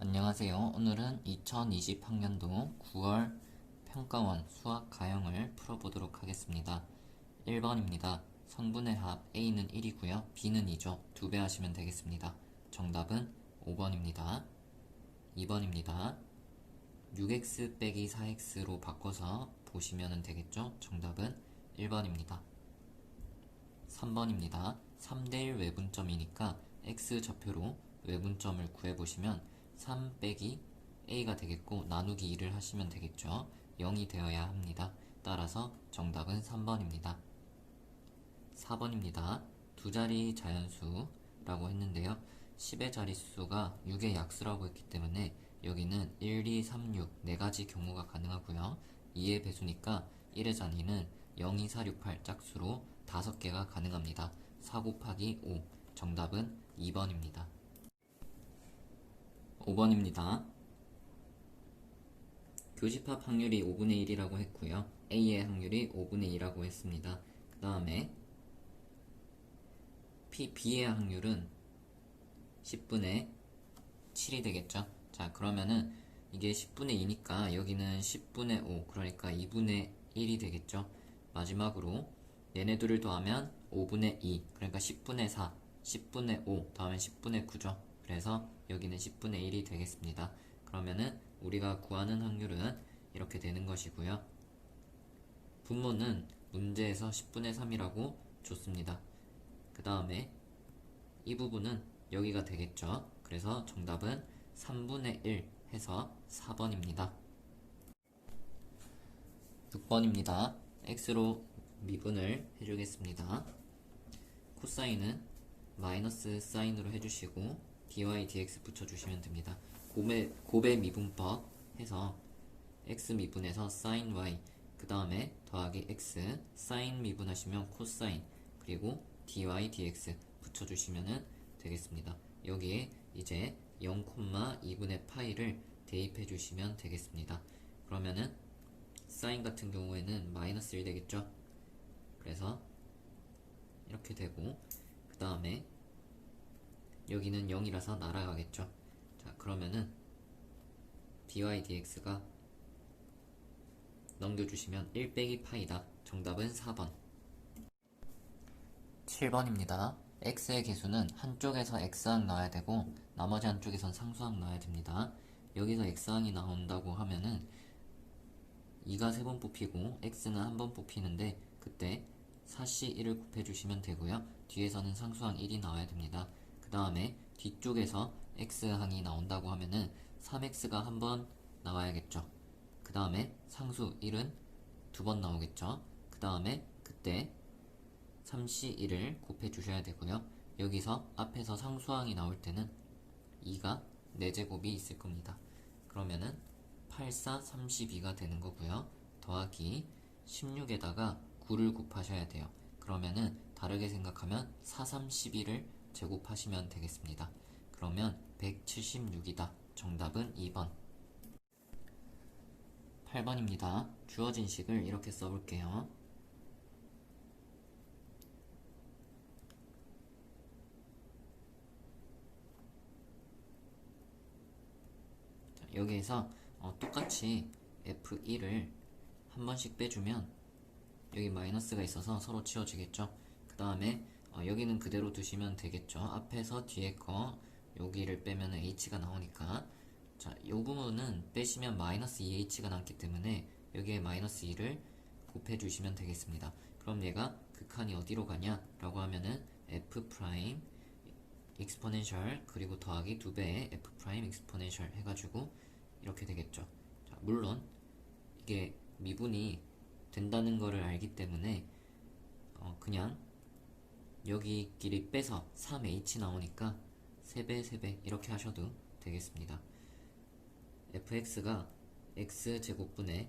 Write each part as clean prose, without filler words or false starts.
안녕하세요. 오늘은 2020학년도 9월 평가원 수학 가형을 풀어보도록 하겠습니다. 1번입니다. 선분의 합 A는 1이고요. B는 2죠. 2배 하시면 되겠습니다. 정답은 5번입니다. 2번입니다. 6x 빼기 4x로 바꿔서 보시면 되겠죠. 정답은 1번입니다. 3번입니다. 3대1 외분점이니까 x좌표로 외분점을 구해보시면 3 빼기 a가 되겠고 나누기 2를 하시면 되겠죠. 0이 되어야 합니다. 따라서 정답은 3번입니다. 4번입니다. 두 자리 자연수라고 했는데요. 10의 자릿수가 6의 약수라고 했기 때문에 여기는 1, 2, 3, 6 4가지 경우가 가능하고요. 2의 배수니까 1의 자리는 0, 2, 4, 6, 8 짝수로 5개가 가능합니다. 4 곱하기 5 정답은 2번입니다. 5번입니다. 교집합 확률이 5분의 1이라고 했고요. A의 확률이 5분의 2라고 했습니다. 그 다음에 B의 확률은 10분의 7이 되겠죠. 자, 그러면은 이게 10분의 2니까 여기는 10분의 5, 그러니까 2분의 1이 되겠죠. 마지막으로 얘네들을 더하면 5분의 2, 그러니까 10분의 4, 10분의 5 더하면 10분의 9죠. 그래서 여기는 10분의 1이 되겠습니다. 그러면은 우리가 구하는 확률은 이렇게 되는 것이고요. 분모는 문제에서 10분의 3이라고 줬습니다. 그 다음에 이 부분은 여기가 되겠죠. 그래서 정답은 3분의 1 해서 4번입니다. 6번입니다. x로 미분을 해주겠습니다. 코사인은 마이너스 사인으로 해주시고 dy dx 붙여주시면 됩니다. 곱의 미분법 해서 x 미분해서 sin y 그 다음에 더하기 x 사인 미분하시면 코사인 그리고 dy dx 붙여주시면 되겠습니다. 여기에 이제 0,2분의 파이를 대입해 주시면 되겠습니다. 그러면은 사인 같은 경우에는 마이너스 1 되겠죠. 그래서 이렇게 되고 그 다음에 여기는 0이라서 날아가겠죠. 자, 그러면은 dy dx가 넘겨주시면 1 빼기 파이다. 정답은 4번. 7번입니다. x의 개수는 한쪽에서 x항 나와야 되고 나머지 한쪽에선 상수항 나와야 됩니다. 여기서 x항이 나온다고 하면은 2가 3번 뽑히고 x는 한 번 뽑히는데 그때 4시 1을 곱해주시면 되고요. 뒤에서는 상수항 1이 나와야 됩니다. 그 다음에 뒤쪽에서 x항이 나온다고 하면은 3x가 한 번 나와야겠죠. 그 다음에 상수 1은 2번 나오겠죠. 그 다음에 그때 3시 1을 곱해주셔야 되고요. 여기서 앞에서 상수항이 나올 때는 2가 4제곱이 있을 겁니다. 그러면은 8, 4, 32가 되는 거고요. 더하기 16에다가 9를 곱하셔야 돼요. 그러면은 다르게 생각하면 4, 3, 12를 제곱하시면 되겠습니다. 그러면 176이다. 정답은 2번. 8번입니다. 주어진 식을 이렇게 써볼게요. 자, 여기에서 똑같이 F1을 한 번씩 빼주면 여기 마이너스가 있어서 서로 치워지겠죠. 그 다음에 여기는 그대로 두시면 되겠죠. 앞에서 뒤에 거 여기를 빼면 h가 나오니까 자, 이 부분은 빼시면 마이너스 2h가 남기 때문에 여기에 마이너스 2를 곱해주시면 되겠습니다. 그럼 얘가 극한이 어디로 가냐 라고 하면은 f 프라임 익스포넨셜 그리고 더하기 2배의 f 프라임 익스포넨셜 해가지고 이렇게 되겠죠. 자, 물론 이게 미분이 된다는 것을 알기 때문에 그냥 여기끼리 빼서 3h 나오니까 3배 3배 이렇게 하셔도 되겠습니다. fx가 x제곱분의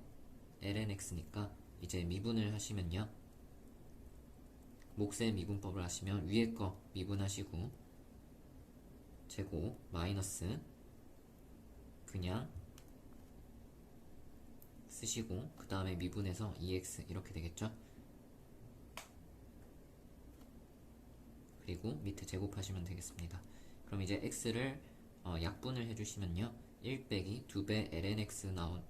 lnx니까 이제 미분을 하시면요. 몫의 미분법을 하시면 위에 거 미분하시고 제곱 마이너스 그냥 쓰시고 그 다음에 미분해서 2x 이렇게 되겠죠. 그리고 밑에 제곱하시면 되겠습니다. 그럼 이제 x를 약분을 해주시면요 1 빼기 2배 lnx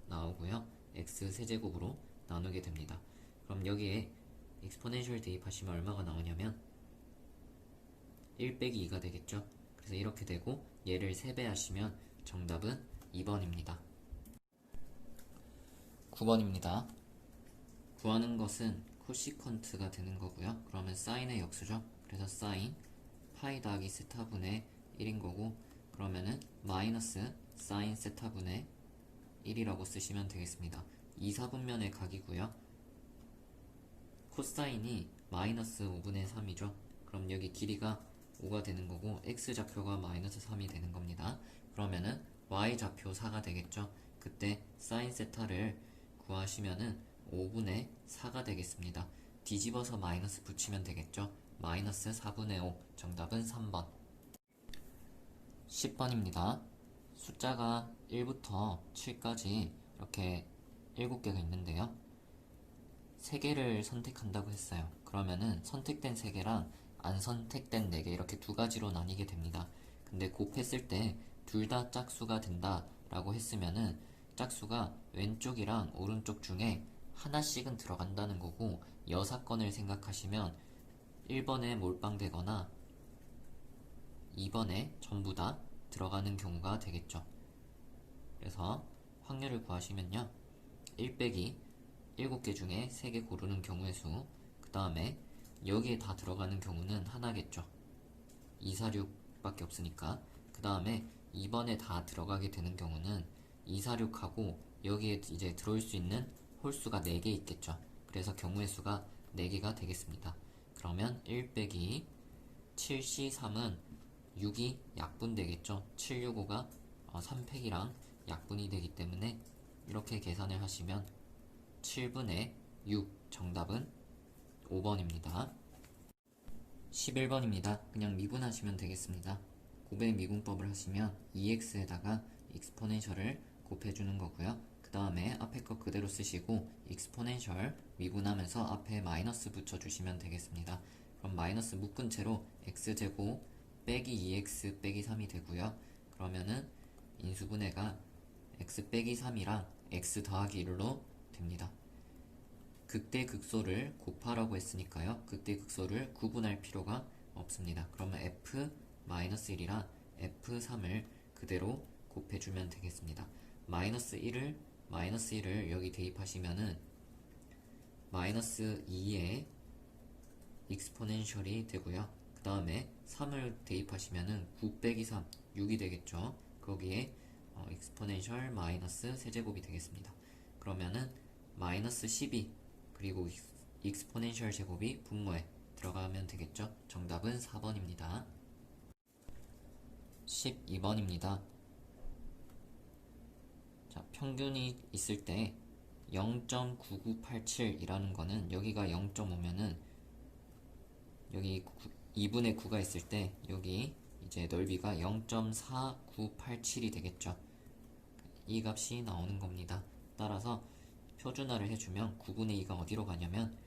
나오고요 x 세제곱으로 나누게 됩니다. 그럼 여기에 익스포넨셜 대입하시면 얼마가 나오냐면 1 빼기 2가 되겠죠. 그래서 이렇게 되고 얘를 3배 하시면 정답은 2번입니다. 9번입니다. 구하는 것은 코시컨트가 되는 거고요. 그러면 사인의 역수죠. 그래서 사인 파이 더하기 세타분의 1인 거고, 그러면은 마이너스 사인 세타분의 1이라고 쓰시면 되겠습니다. 2, 4분면의 각이고요. 코사인이 마이너스 5분의 3이죠. 그럼 여기 길이가 5가 되는 거고 x좌표가 마이너스 3이 되는 겁니다. 그러면은 y좌표 4가 되겠죠. 그때 사인 세타를 구하시면은 5분의 4가 되겠습니다. 뒤집어서 마이너스 붙이면 되겠죠. 마이너스 4분의 5. 정답은 3번. 10번입니다. 숫자가 1부터 7까지 이렇게 7개가 있는데요. 3개를 선택한다고 했어요. 그러면은 선택된 3개랑 안 선택된 4개 이렇게 두 가지로 나뉘게 됩니다. 근데 곱했을 때 둘 다 짝수가 된다 라고 했으면은 짝수가 왼쪽이랑 오른쪽 중에 하나씩은 들어간다는 거고, 여사건을 생각하시면 1번에 몰빵되거나 2번에 전부 다 들어가는 경우가 되겠죠. 그래서 확률을 구하시면요 1 빼기 7개 중에 3개 고르는 경우의 수, 그 다음에 여기에 다 들어가는 경우는 하나겠죠. 2, 4, 6밖에 없으니까. 그 다음에 2번에 다 들어가게 되는 경우는 2, 4, 6하고 여기에 이제 들어올 수 있는 홀수가 4개 있겠죠. 그래서 경우의 수가 4개가 되겠습니다. 그러면 1 빼기 7C3은 6이 약분되겠죠. 765가 3팩이랑 약분이 되기 때문에 이렇게 계산을 하시면 7분의 6 정답은 5번입니다. 11번입니다. 그냥 미분하시면 되겠습니다. 곱의 미분법을 하시면 2x에다가 익스포넨셜을 곱해주는 거고요. 그 다음에 앞에 거 그대로 쓰시고 익스포넨셜 미분하면서 앞에 마이너스 붙여주시면 되겠습니다. 그럼 마이너스 묶은 채로 x제곱 빼기 2x 빼기 3이 되고요. 그러면은 인수분해가 x 빼기 3이랑 x 더하기 1로 됩니다. 극대 극소를 곱하라고 했으니까요. 극대 극소를 구분할 필요가 없습니다. 그러면 f-1이라 f3을 그대로 곱해주면 되겠습니다. 마이너스 1을 여기 대입하시면은 마이너스 2의 익스포넨셜이 되고요. 그 다음에 3을 대입하시면은 9 빼기 3, 6이 되겠죠. 거기에 익스포넨셜 마이너스 세제곱이 되겠습니다. 그러면은 마이너스 12 그리고 익스포넨셜 제곱이 분모에 들어가면 되겠죠. 정답은 4번입니다. 12번입니다. 자, 평균이 있을 때 0.9987이라는 거는 여기가 0.5면은 여기 2분의 9가 있을 때 여기 이제 넓이가 0.4987이 되겠죠. 이 값이 나오는 겁니다. 따라서 표준화를 해주면 9분의 2가 어디로 가냐면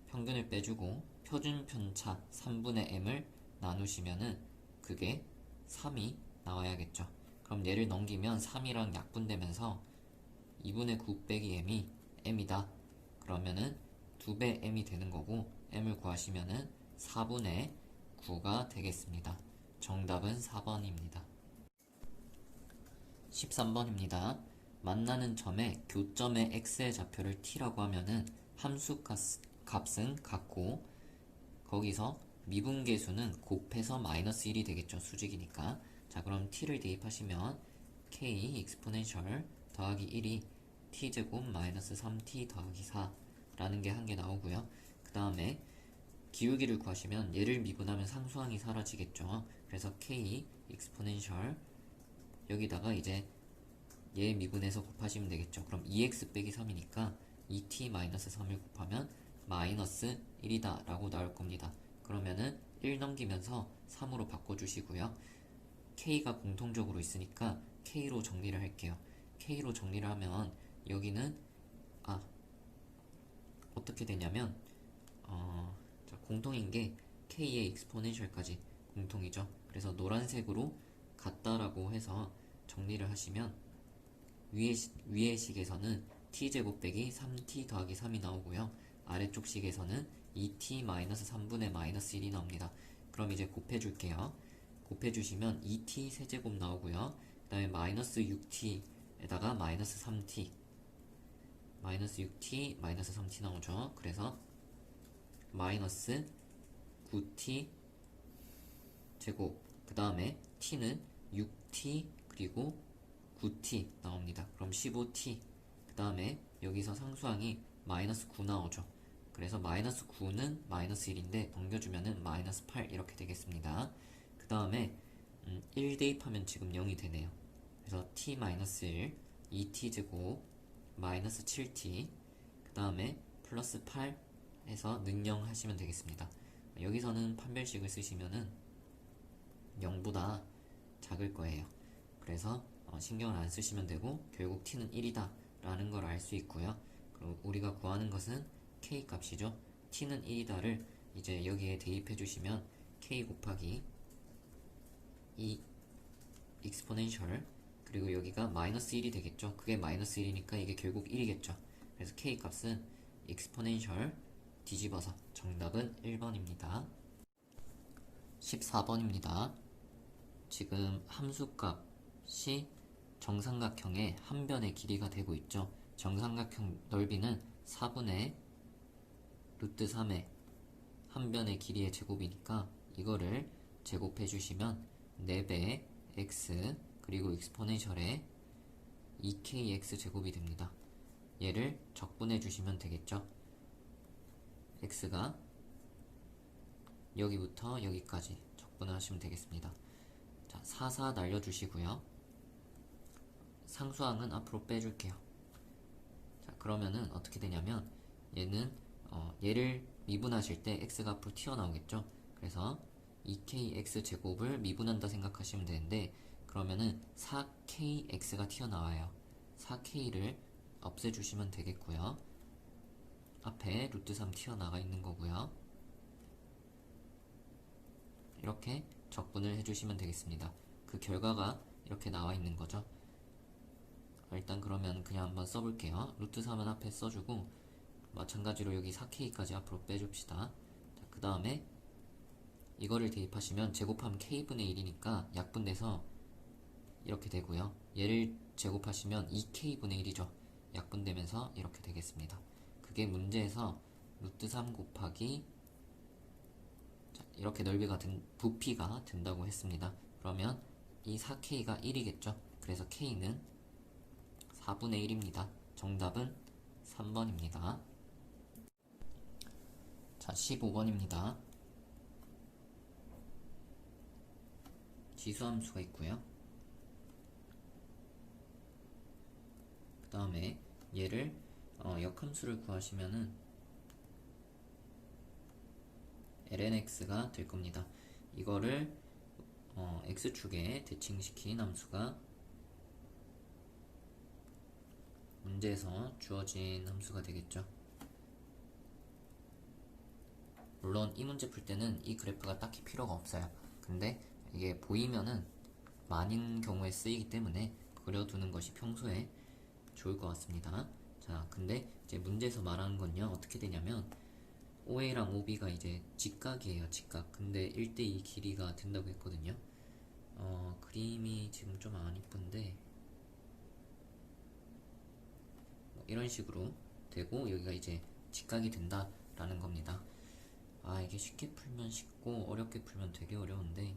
평균을 빼주고 표준 편차 3분의 m을 나누시면은 그게 3이 나와야겠죠. 그럼 얘를 넘기면 3이랑 약분되면서 2분의 9 빼기 m이 m이다. 그러면은 2배 m이 되는 거고 m을 구하시면은 4분의 9가 되겠습니다. 정답은 4번입니다. 13번입니다. 만나는 점에 교점의 x의 좌표를 t라고 하면은 함수 값은 같고 거기서 미분계수는 곱해서 마이너스 1이 되겠죠. 수직이니까. 자, 그럼 t를 대입하시면 k 익스포넨셜 더하기 1이 t제곱 마이너스 3t 더하기 4라는 게 한 개 나오고요. 그 다음에 기울기를 구하시면 얘를 미분하면 상수항이 사라지겠죠. 그래서 k 익스포넨셜 여기다가 이제 얘 미분해서 곱하시면 되겠죠. 그럼 2x 빼기 3이니까 2t-3을 곱하면 마이너스 1이다 라고 나올 겁니다. 그러면은 1 넘기면서 3으로 바꿔주시고요. k가 공통적으로 있으니까 k로 정리를 할게요. k로 정리를 하면 여기는 어떻게 되냐면 자, 공통인 게 k의 익스포넨셜까지 공통이죠. 그래서 노란색으로 같다라고 해서 정리를 하시면 위의 식에서는 t제곱 빼기 3t 더하기 3이 나오고요. 아래쪽 식에서는 2t 마이너스 3분의 마이너스 1이 나옵니다. 그럼 이제 곱해줄게요. 곱해주시면 2t 세제곱 나오고요. 그 다음에 마이너스 6t에다가 마이너스 3t 마이너스 6t 마이너스 3t 나오죠. 그래서 마이너스 9t 제곱, 그 다음에 t는 6t 그리고 9t 나옵니다. 그럼 15t, 그 다음에 여기서 상수항이 마이너스 9 나오죠. 그래서 마이너스 9는 마이너스 1인데 넘겨주면은 마이너스 8 이렇게 되겠습니다. 그 다음에 1 대입하면 지금 0이 되네요. 그래서 t 마이너스 1, 2t 제곱 마이너스 7t, 그 다음에 플러스 8 해서 능령 하시면 되겠습니다. 여기서는 판별식을 쓰시면은 0보다 작을 거예요. 그래서 신경을 안 쓰시면 되고 결국 t는 1이다 라는 걸 알 수 있고요. 그리고 우리가 구하는 것은 k 값이죠. t는 1이다를 이제 여기에 대입해 주시면 k 곱하기 이 익스포넨셜, 그리고 여기가 마이너스 1이 되겠죠. 그게 마이너스 1이니까 이게 결국 1이겠죠. 그래서 k 값은 익스포넨셜 뒤집어서 정답은 1번입니다. 14번입니다. 지금 함수값이 정삼각형의 한 변의 길이가 되고 있죠. 정삼각형 넓이는 4분의 루트 3의 한 변의 길이의 제곱이니까 이거를 제곱해 주시면 4배 x 그리고 익스포넨셜의 2kx 제곱이 됩니다. 얘를 적분해 주시면 되겠죠. x가 여기부터 여기까지 적분을 하시면 되겠습니다. 자, 4 날려주시고요. 상수항은 앞으로 빼줄게요. 자, 그러면은 어떻게 되냐면 얘는 얘를 미분하실 때 x가 앞으로 튀어나오겠죠. 그래서 2kx 제곱을 미분한다 생각하시면 되는데, 그러면은 4kx가 튀어나와요. 4k를 없애주시면 되겠고요. 앞에 루트 3 튀어나가 있는 거고요. 이렇게 적분을 해주시면 되겠습니다. 그 결과가 이렇게 나와 있는 거죠. 일단 그러면 그냥 한번 써볼게요. 루트 3은 앞에 써주고 마찬가지로 여기 4k까지 앞으로 빼줍시다. 그 다음에 이거를 대입하시면 제곱하면 k분의 1이니까 약분돼서 이렇게 되고요. 얘를 제곱하시면 2k분의 1이죠. 약분되면서 이렇게 되겠습니다. 그게 문제에서 루트 3 곱하기 이렇게 넓이가 부피가 된다고 했습니다. 그러면 이 4k가 1이겠죠. 그래서 k는 4분의 1입니다. 정답은 3번입니다. 자, 15번입니다. 지수함수가 있고요. 그 다음에 얘를 역함수를 구하시면은 lnx가 될 겁니다. 이거를 x축에 대칭시킨 함수가 문제에서 주어진 함수가 되겠죠. 물론 이 문제 풀 때는 이 그래프가 딱히 필요가 없어요. 근데 이게 보이면은 많은 경우에 쓰이기 때문에 그려두는 것이 평소에 좋을 것 같습니다. 자, 근데 이제 문제에서 말하는 건요, 어떻게 되냐면 OA랑 OB가 이제 직각이에요, 직각. 근데 1대2 길이가 된다고 했거든요. 그림이 지금 좀 안 이쁜데 이런 식으로 되고 여기가 이제 직각이 된다라는 겁니다. 아, 이게 쉽게 풀면 쉽고 어렵게 풀면 되게 어려운데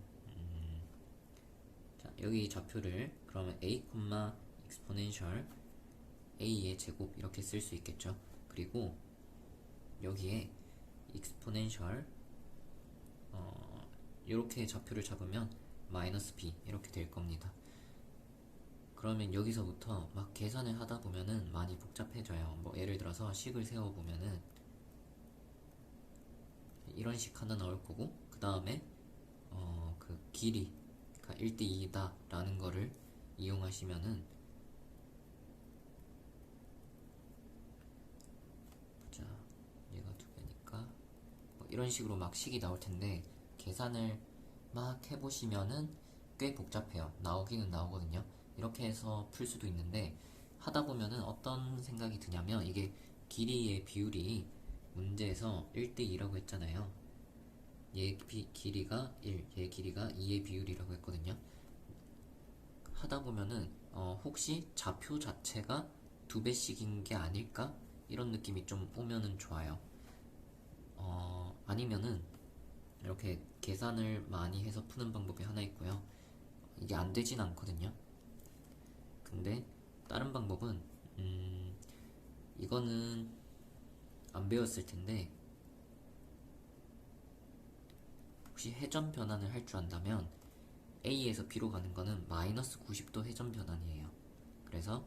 자, 여기 좌표를 그러면 a, exponential a의 제곱 이렇게 쓸 수 있겠죠. 그리고 여기에 exponential 이렇게 좌표를 잡으면 마이너스 b 이렇게 될 겁니다. 그러면 여기서부터 막 계산을 하다 보면은 많이 복잡해져요. 뭐 예를 들어서 식을 세워보면은 이런 식 하나 나올 거고, 그 다음에 그 길이가 1대2다 라는 거를 이용하시면은 자, 얘가 2배니까 뭐 이런 식으로 막 식이 나올 텐데 계산을 막 해보시면은 꽤 복잡해요. 나오기는 나오거든요. 이렇게 해서 풀 수도 있는데 하다 보면은 어떤 생각이 드냐면 이게 길이의 비율이 문제에서 1대2라고 했잖아요. 얘 길이가 1, 얘 길이가 2의 비율이라고 했거든요. 하다 보면은 혹시 좌표 자체가 2배씩인 게 아닐까? 이런 느낌이 좀 오면은 좋아요. 아니면은 이렇게 계산을 많이 해서 푸는 방법이 하나 있고요. 이게 안 되진 않거든요. 근데 다른 방법은 이거는 안 배웠을 텐데 혹시 회전 변환을 할 줄 안다면 A에서 B로 가는 거는 마이너스 90도 회전 변환이에요. 그래서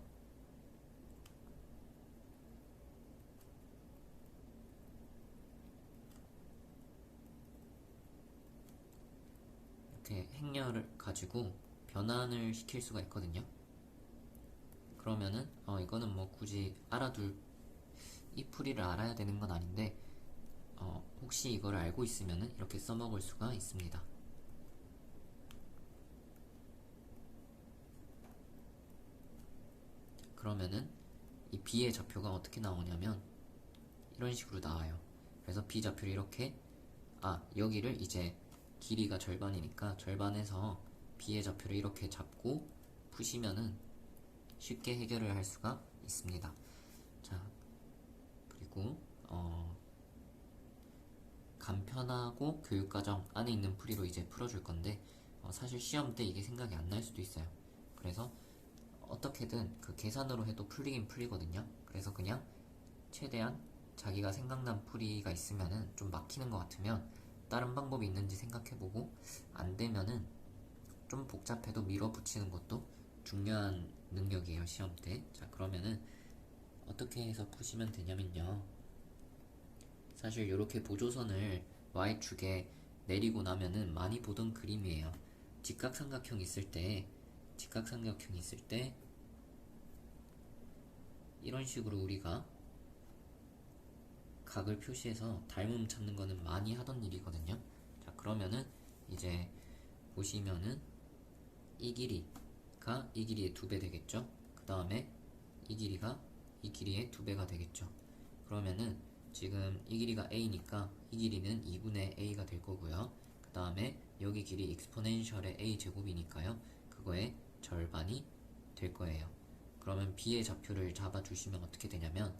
이렇게 행렬을 가지고 변환을 시킬 수가 있거든요. 그러면은 이거는 뭐 굳이 이 풀이를 알아야 되는 건 아닌데 혹시 이걸 알고 있으면은 이렇게 써먹을 수가 있습니다. 그러면은 이 B의 좌표가 어떻게 나오냐면 이런 식으로 나와요. 그래서 B 좌표를 이렇게 여기를 이제 길이가 절반이니까 절반에서 B의 좌표를 이렇게 잡고 푸시면은 쉽게 해결을 할 수가 있습니다. 자, 그리고 간편하고 교육과정 안에 있는 풀이로 이제 풀어줄 건데 사실 시험 때 이게 생각이 안 날 수도 있어요. 그래서 어떻게든 그 계산으로 해도 풀리긴 풀리거든요. 그래서 그냥 최대한 자기가 생각난 풀이가 있으면은 좀 막히는 것 같으면 다른 방법이 있는지 생각해보고 안 되면은 좀 복잡해도 밀어붙이는 것도 중요한 능력이에요, 시험 때. 자, 그러면은 어떻게 해서 푸시면 되냐면요. 사실 이렇게 보조선을 Y축에 내리고 나면은 많이 보던 그림이에요. 직각삼각형 있을 때 이런 식으로 우리가 각을 표시해서 닮음 찾는 거는 많이 하던 일이거든요. 자, 그러면은 이제 보시면은 이 길이가 이 길이의 2배 되겠죠. 그 다음에 이 길이가 이 길이의 2배가 되겠죠. 그러면은 지금 이 길이가 a니까 이 길이는 2분의 a가 될 거고요. 그 다음에 여기 길이 익스포넨셜의 a 제곱이니까요. 그거의 절반이 될 거예요. 그러면 b의 좌표를 잡아주시면 어떻게 되냐면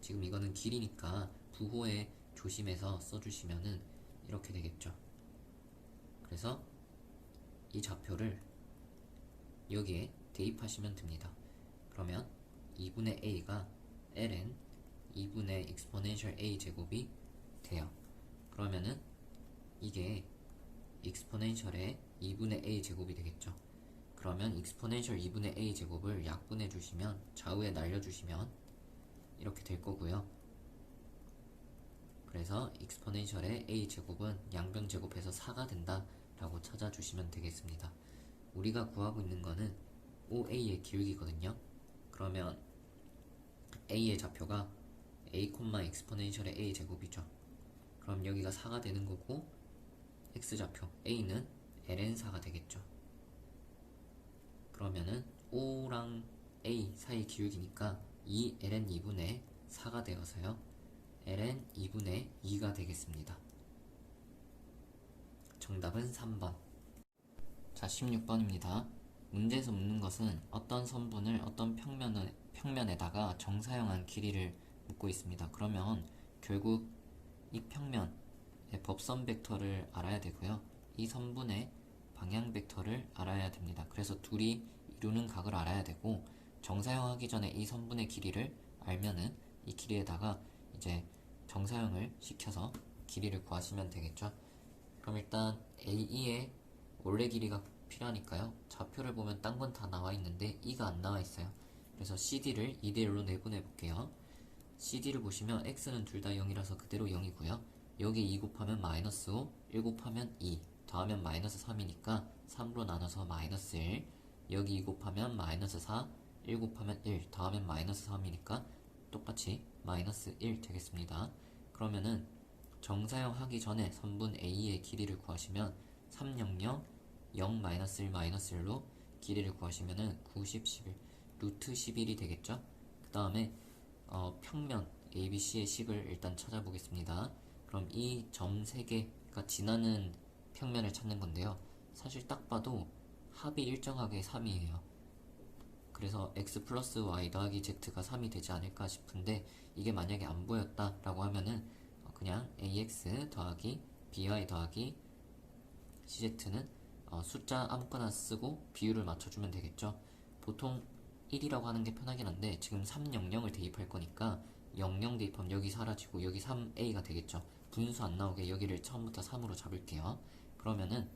지금 이거는 길이니까 부호에 조심해서 써주시면은 이렇게 되겠죠. 그래서 이 좌표를 여기에 대입하시면 됩니다. 그러면 2분의 a가 ln 2분의 exponential a 제곱이 돼요. 그러면은 이게 exponential의 2분의 a 제곱이 되겠죠. 그러면 exponential 2분의 a 제곱을 약분해 주시면 좌우에 날려주시면 이렇게 될 거고요. 그래서 exponential의 a 제곱은 양변 제곱해서 4가 된다 라고 찾아주시면 되겠습니다. 우리가 구하고 있는 거는 OA의 기울기거든요. 그러면 A의 좌표가 A, exponential의 A 제곱이죠. 그럼 여기가 4가 되는 거고 X좌표 A는 ln4가 되겠죠. 그러면은 O랑 A 사이 기울기니까 2 ln 2분의 4가 되어서요. ln 2분의 2가 되겠습니다. 정답은 3번. 자, 16번입니다. 문제에서 묻는 것은 어떤 선분을 어떤 평면에다가 정사형한 길이를 묻고 있습니다. 그러면 결국 이 평면의 법선 벡터를 알아야 되고요. 이 선분의 방향 벡터를 알아야 됩니다. 그래서 둘이 이루는 각을 알아야 되고 정사형 하기 전에 이 선분의 길이를 알면은 이 길이에다가 이제 정사형을 시켜서 길이를 구하시면 되겠죠. 그럼 일단 AE의 원래 길이가 필요하니까요. 좌표를 보면 딴 건 다 나와 있는데 E가 안 나와 있어요. 그래서 CD를 2대1로 내분해 볼게요. CD를 보시면 X는 둘 다 0이라서 그대로 0이고요. 여기 2 곱하면 마이너스 5, 1 곱하면 2, 더하면 마이너스 3이니까 3으로 나눠서 마이너스 1, 여기 2 곱하면 마이너스 4, 1 곱하면 1, 더하면 마이너스 3이니까 똑같이 마이너스 1 되겠습니다. 그러면은 정사형 하기 전에 선분 A의 길이를 구하시면 300, 0, 마이너스 1, 마이너스 1로 길이를 구하시면은 90, 11, 루트 11이 되겠죠? 그 다음에 평면 ABC의 식을 일단 찾아보겠습니다. 그럼 이 점 3개가 지나는 평면을 찾는 건데요. 사실 딱 봐도 합이 일정하게 3이에요. 그래서 x 플러스 y 더하기 z가 3이 되지 않을까 싶은데, 이게 만약에 안 보였다라고 하면은 그냥 ax 더하기 by 더하기 cz는 숫자 아무거나 쓰고 비율을 맞춰주면 되겠죠. 보통 1이라고 하는 게 편하긴 한데 지금 300을 대입할 거니까 00 대입하면 여기 사라지고 여기 3a가 되겠죠. 분수 안 나오게 여기를 처음부터 3으로 잡을게요. 그러면은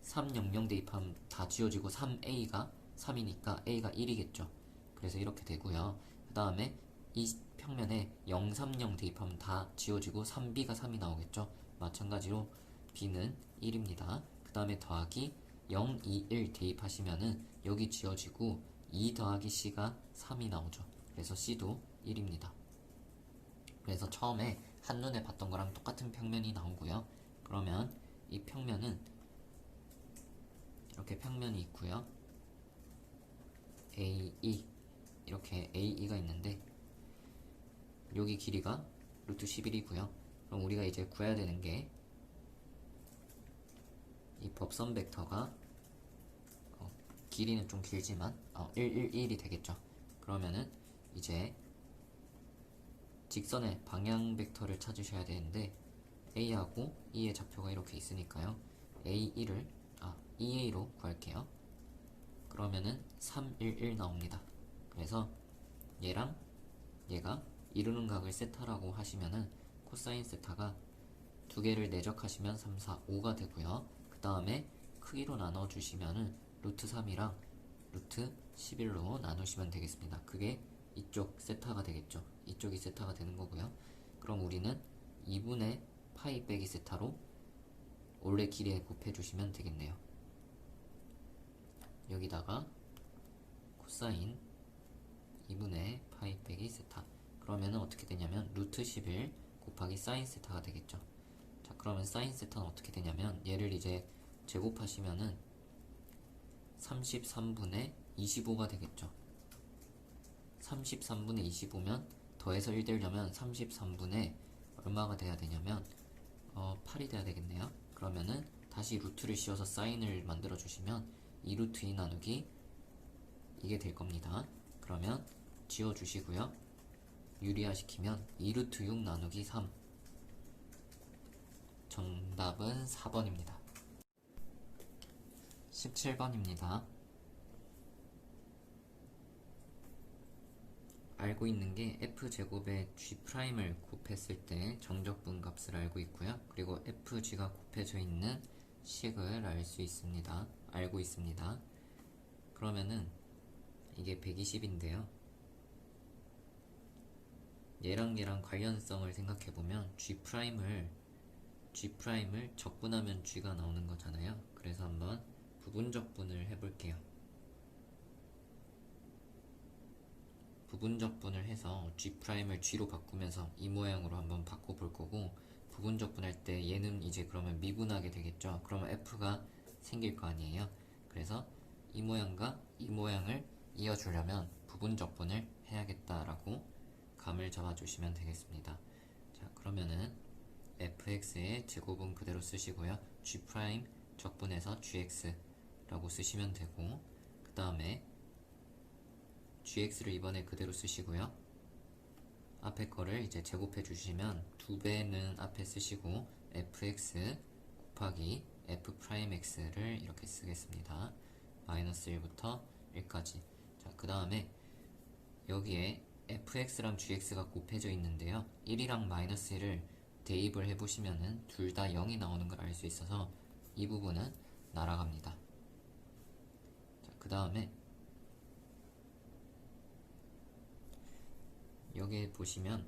300 대입하면 다 지워지고 3a가 3이니까 a가 1이겠죠. 그래서 이렇게 되고요. 그 다음에 이 평면에 030 대입하면 다 지워지고 3b가 3이 나오겠죠. 마찬가지로 b는 1입니다. 그 다음에 더하기 0, 2, 1 대입하시면은 여기 지워지고 2 더하기 c가 3이 나오죠. 그래서 c도 1입니다. 그래서 처음에 한눈에 봤던 거랑 똑같은 평면이 나오고요. 그러면 이 평면은 이렇게 평면이 있고요. AE 이렇게 AE가 있는데 여기 길이가 루트 11이고요. 그럼 우리가 이제 구해야 되는 게 이 법선 벡터가 길이는 좀 길지만 111이 되겠죠. 그러면은 이제 직선의 방향 벡터를 찾으셔야 되는데 A하고 E의 좌표가 이렇게 있으니까요. A1을 EA로 구할게요. 그러면은 311 나옵니다. 그래서 얘랑 얘가 이루는 각을 세타라고 하시면은 코사인 세타가 두 개를 내적하시면 3, 4, 5가 되고요. 그 다음에 크기로 나눠주시면은 루트 3이랑 루트 11로 나누시면 되겠습니다. 그게 이쪽 세타가 되겠죠. 이쪽이 세타가 되는 거고요. 그럼 우리는 2분의 파이 빼기 세타로 원래 길이에 곱해주시면 되겠네요. 여기다가 코사인 2분의 파이 빼기 세타, 그러면은 어떻게 되냐면 루트 11 곱하기 사인 세타가 되겠죠. 자, 그러면 사인 세타는 어떻게 되냐면 얘를 이제 제곱하시면은 33분의 25가 되겠죠. 33분의 25면 더해서 1 되려면 33분의 얼마가 돼야 되냐면 8이 돼야 되겠네요. 그러면은 다시 루트를 씌워서 사인을 만들어 주시면 2루트 2 나누기 이게 될 겁니다. 그러면 지워 주시고요. 유리화 시키면 2루트 6 나누기 3. 정답은 4번입니다. 17번입니다. 알고 있는 게 f제곱에 g'을 곱했을 때 정적분 값을 알고 있고요. 그리고 fg가 곱해져 있는 식을 알고 있습니다. 그러면은 이게 120인데요. 얘랑 관련성을 생각해보면 g'을 적분하면 g가 나오는 거잖아요. 그래서 한번 부분적분을 해볼게요. 부분적분을 해서 g'을 g로 바꾸면서 이 모양으로 한번 바꿔볼 거고, 부분적분할 때 얘는 이제 그러면 미분하게 되겠죠. 그러면 f가 생길 거 아니에요. 그래서 이 모양과 이 모양을 이어주려면 부분적분을 해야겠다라고 감을 잡아주시면 되겠습니다. 자, 그러면은 fx의 제곱은 그대로 쓰시고요. g' 적분해서 gx라고 쓰시면 되고, 그 다음에 gx를 이번에 그대로 쓰시고요. 앞에 거를 이제 제곱해 주시면 2배는 앞에 쓰시고 fx 곱하기 f'x를 이렇게 쓰겠습니다. 마이너스 1부터 1까지. 자, 그 다음에 여기에 fx랑 gx가 곱해져 있는데요. 1이랑 마이너스 1을 대입을 해보시면은 둘 다 0이 나오는 걸 알 수 있어서 이 부분은 날아갑니다. 자, 그 다음에 여기에 보시면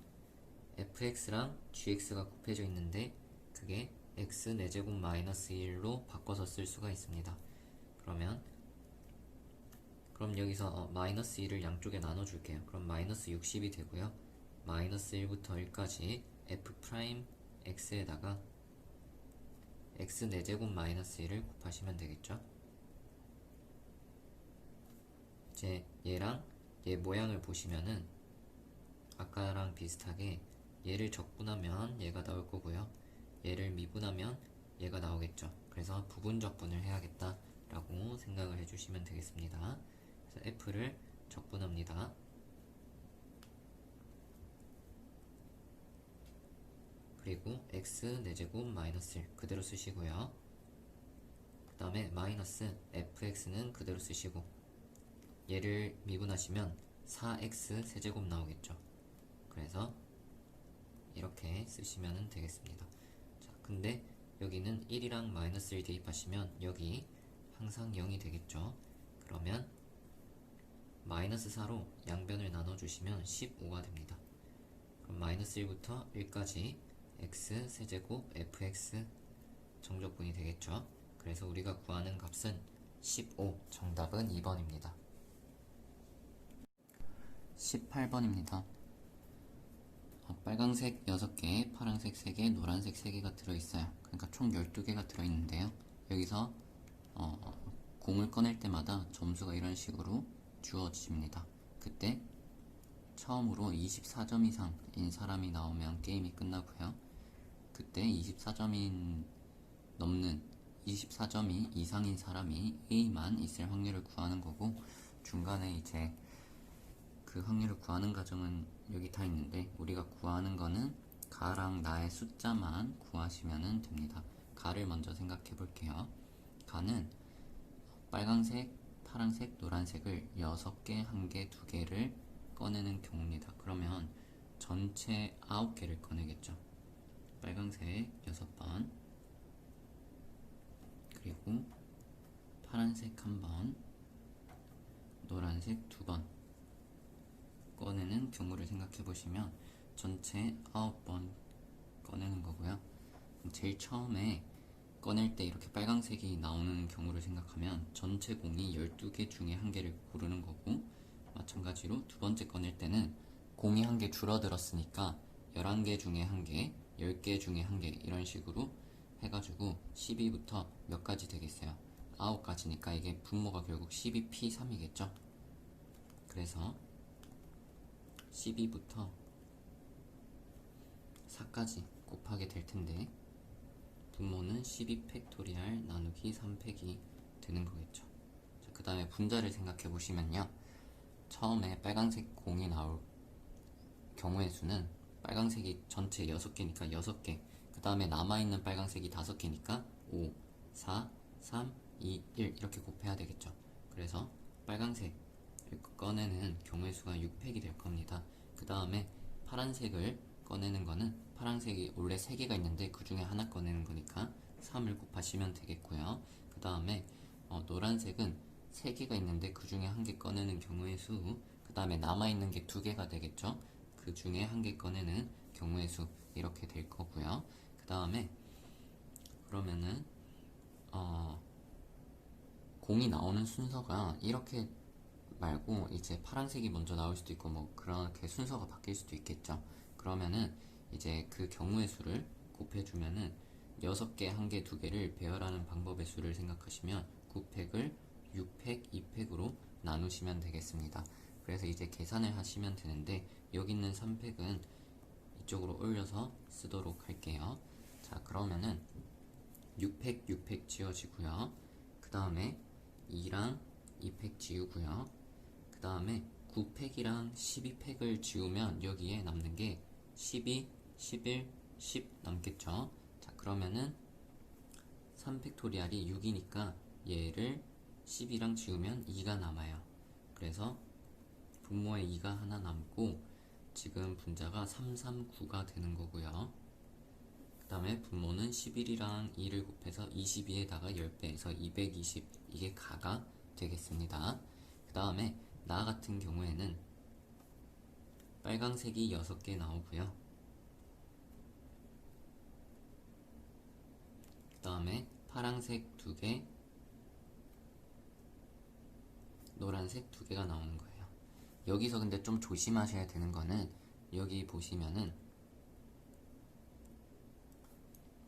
fx랑 gx가 곱해져 있는데 그게 x 4제곱 마이너스 1로 바꿔서 쓸 수가 있습니다. 그럼 여기서 마이너스 1을 양쪽에 나눠줄게요. 그럼 마이너스 60이 되고요. 마이너스 1부터 1까지 f'x에다가 x 4제곱 마이너스 1을 곱하시면 되겠죠. 이제 얘랑 얘 모양을 보시면은 아까랑 비슷하게 얘를 적분하면 얘가 나올 거고요. 얘를 미분하면 얘가 나오겠죠. 그래서 부분적분을 해야겠다 라고 생각을 해주시면 되겠습니다. 그래서 f를 적분합니다. 그리고 x 4제곱 마이너스 1 그대로 쓰시고요. 그 다음에 마이너스 fx는 그대로 쓰시고 얘를 미분하시면 4x 세제곱 나오겠죠. 그래서 이렇게 쓰시면 되겠습니다. 자, 근데 여기는 1이랑 마이너스 1 대입하시면 여기 항상 0이 되겠죠. 그러면 마이너스 4로 양변을 나눠주시면 15가 됩니다. 그럼 마이너스 1부터 1까지 x 세제곱 fx 정적분이 되겠죠. 그래서 우리가 구하는 값은 15, 정답은 2번입니다. 18번입니다. 빨강색 6개, 파란색 3개, 노란색 3개가 들어있어요. 그러니까 총 12개가 들어있는데요. 여기서 공을 꺼낼 때마다 점수가 이런 식으로 주어집니다. 그때 처음으로 24점 이상인 사람이 나오면 게임이 끝나고요. 그때 24점이 넘는 24점이 이상인 사람이 A만 있을 확률을 구하는 거고, 중간에 이제 그 확률을 구하는 과정은 여기 다 있는데 우리가 구하는 거는 가랑 나의 숫자만 구하시면 됩니다. 가를 먼저 생각해 볼게요. 가는 빨강색, 파란색, 노란색을 6개, 1개, 2개를 꺼내는 경우입니다. 그러면 전체 9개를 꺼내겠죠. 빨강색 6번, 그리고 파란색 1번, 노란색 2번 꺼내는 경우를 생각해 보시면 전체 9번 꺼내는 거고요. 제일 처음에 꺼낼 때 이렇게 빨강색이 나오는 경우를 생각하면 전체 공이 12개 중에 1개를 고르는 거고, 마찬가지로 두 번째 꺼낼 때는 공이 1개 줄어들었으니까 11개 중에 1개, 10개 중에 1개 이런 식으로 해가지고 12부터 몇 가지 되겠어요? 9가지니까 이게 분모가 결국 12p3이겠죠? 그래서 12부터 4까지 곱하게 될 텐데 분모는 12 팩토리알 나누기 3팩이 되는 거겠죠. 그 다음에 분자를 생각해 보시면요. 처음에 빨간색 공이 나올 경우의 수는 빨간색이 전체 6개니까 6개, 그 다음에 남아있는 빨간색이 5개니까 5, 4, 3, 2, 1 이렇게 곱해야 되겠죠. 그래서 빨간색 꺼내는 경우의 수가 6팩이 될 겁니다. 그 다음에 파란색을 꺼내는 거는 파란색이 원래 3개가 있는데 그 중에 하나 꺼내는 거니까 3을 곱하시면 되겠고요. 그 다음에 노란색은 3개가 있는데 그 중에 1개 꺼내는 경우의 수, 그 다음에 남아있는 게 2개가 되겠죠. 그 중에 1개 꺼내는 경우의 수 이렇게 될 거고요. 그 다음에 그러면은 공이 나오는 순서가 이렇게 말고 이제 파란색이 먼저 나올 수도 있고 뭐 그렇게 순서가 바뀔 수도 있겠죠. 그러면은 이제 그 경우의 수를 곱해주면은 6개, 1개, 2개를 배열하는 방법의 수를 생각하시면 9팩을 6팩, 2팩으로 나누시면 되겠습니다. 그래서 이제 계산을 하시면 되는데 여기 있는 3팩은 이쪽으로 올려서 쓰도록 할게요. 자, 그러면은 6팩, 6팩 지워지고요. 그 다음에 2랑 2팩 지우고요. 그 다음에 9팩이랑 12팩을 지우면 여기에 남는 게 12, 11, 10 남겠죠. 자, 그러면은 3팩토리알이 6이니까 얘를 10이랑 지우면 2가 남아요. 그래서 분모에 2가 하나 남고 지금 분자가 339가 되는 거고요. 그 다음에 분모는 11이랑 2를 곱해서 22에다가 10배에서 220, 이게 가가 되겠습니다. 그 다음에 나 같은 경우에는 빨강색이 6개 나오고요. 그 다음에 파란색 2개, 노란색 2개가 나오는 거예요. 여기서 근데 좀 조심하셔야 되는 거는 여기 보시면은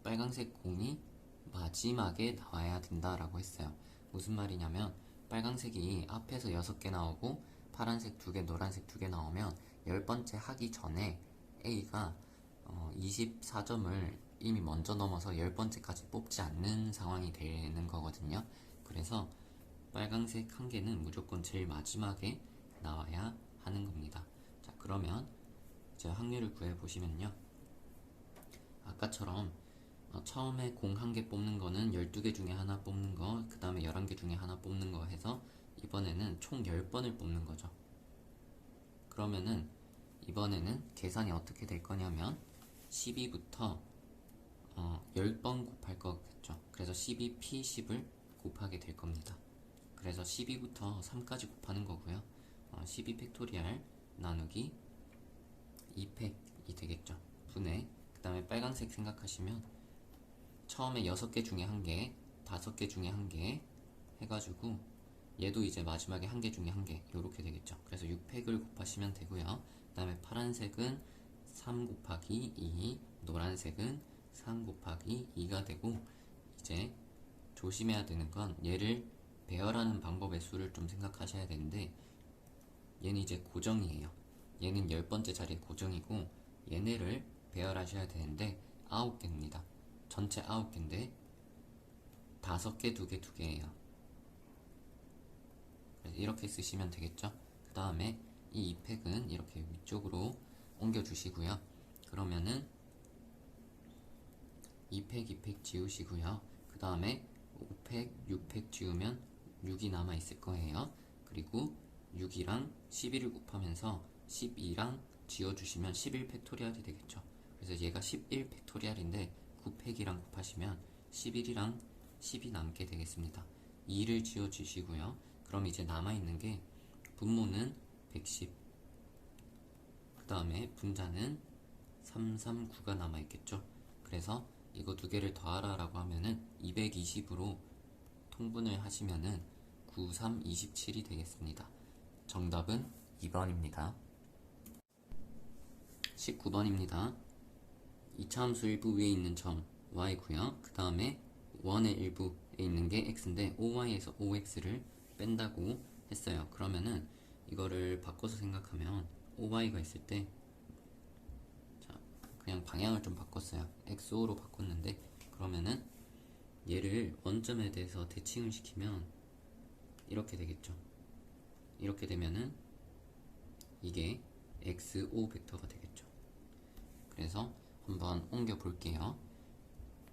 빨강색 공이 마지막에 나와야 된다라고 했어요. 무슨 말이냐면 빨강색이 앞에서 6개 나오고 파란색 2개, 노란색 2개 나오면 10번째 하기 전에 A가 24점을 이미 먼저 넘어서 10번째까지 뽑지 않는 상황이 되는 거거든요. 그래서 빨강색 1개는 무조건 제일 마지막에 나와야 하는 겁니다. 자, 그러면 이제 확률을 구해 보시면요. 아까처럼 처음에 공 1개 뽑는 거는 12개 중에 하나 뽑는 거, 그 다음에 11개 중에 하나 뽑는 거 해서 이번에는 총 10번을 뽑는 거죠. 그러면은 이번에는 계산이 어떻게 될 거냐면 12부터 10번 곱할 거겠죠. 그래서 12P10을 곱하게 될 겁니다. 그래서 12부터 3까지 곱하는 거고요. 12 팩토리알 나누기 2팩이 되겠죠. 분의, 그 다음에 빨간색 생각하시면 처음에 6개 중에 1개, 5개 중에 1개 해가지고 얘도 이제 마지막에 1개 중에 1개 이렇게 되겠죠. 그래서 6팩을 곱하시면 되고요. 그 다음에 파란색은 3 곱하기 2, 노란색은 3 곱하기 2가 되고, 이제 조심해야 되는 건 얘를 배열하는 방법의 수를 좀 생각하셔야 되는데, 얘는 이제 고정이에요. 얘는 10번째 자리에 고정이고 얘네를 배열하셔야 되는데 9개입니다. 전체 9개인데 5개, 2개, 2개예요. 그래서 이렇게 쓰시면 되겠죠. 그 다음에 이 2팩은 이렇게 위쪽으로 옮겨 주시고요. 그러면은 2팩, 2팩 지우시고요. 그 다음에 5팩, 6팩 지우면 6이 남아 있을 거예요. 그리고 6이랑 11을 곱하면서 12랑 지워주시면 11 팩토리알이 되겠죠. 그래서 얘가 11 팩토리알인데 9팩이랑 곱하시면 11이랑 10이 남게 되겠습니다. 2를 지워주시고요. 그럼 이제 남아있는 게 분모는 110, 그 다음에 분자는 339가 남아있겠죠. 그래서 이거 두 개를 더하라 라고 하면은 220으로 통분을 하시면은 93, 27이 되겠습니다. 정답은 2번입니다. 19번입니다. 이차함수 일부 위에 있는 점 y고요. 그 다음에 원의 일부에 있는 게 x인데 5y에서 5x를 뺀다고 했어요. 그러면은 이거를 바꿔서 생각하면 5y가 있을 때, 자, 그냥 방향을 좀 바꿨어요. x5로 바꿨는데, 그러면은 얘를 원점에 대해서 대칭을 시키면 이렇게 되겠죠. 이렇게 되면은 이게 x5 벡터가 되겠죠. 그래서 한번 옮겨 볼게요.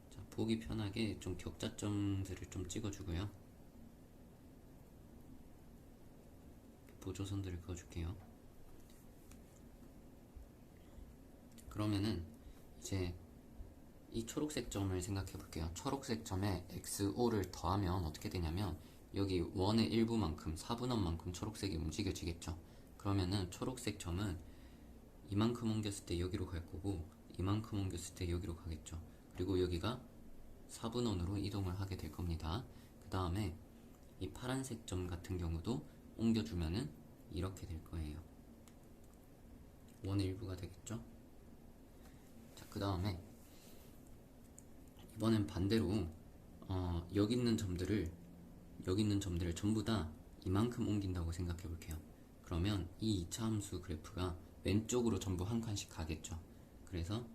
자, 보기 편하게 좀 격자점들을 좀 찍어주고요. 보조선들을 그어줄게요. 그러면은 이제 이 초록색 점을 생각해 볼게요. 초록색 점에 x5를 더하면 어떻게 되냐면 여기 원의 일부만큼 4분원만큼 초록색이 움직여지겠죠. 그러면은 초록색 점은 이만큼 옮겼을 때 여기로 갈 거고 이만큼 옮겼을 때 여기로 가겠죠. 그리고 여기가 4분원으로 이동을 하게 될 겁니다. 그 다음에 이 파란색 점 같은 경우도 옮겨주면은 이렇게 될 거예요. 원의 일부가 되겠죠. 자, 그 다음에 이번엔 반대로 여기 있는 점들을 전부 다 이만큼 옮긴다고 생각해 볼게요. 그러면 이 2차 함수 그래프가 왼쪽으로 전부 한 칸씩 가겠죠. 그래서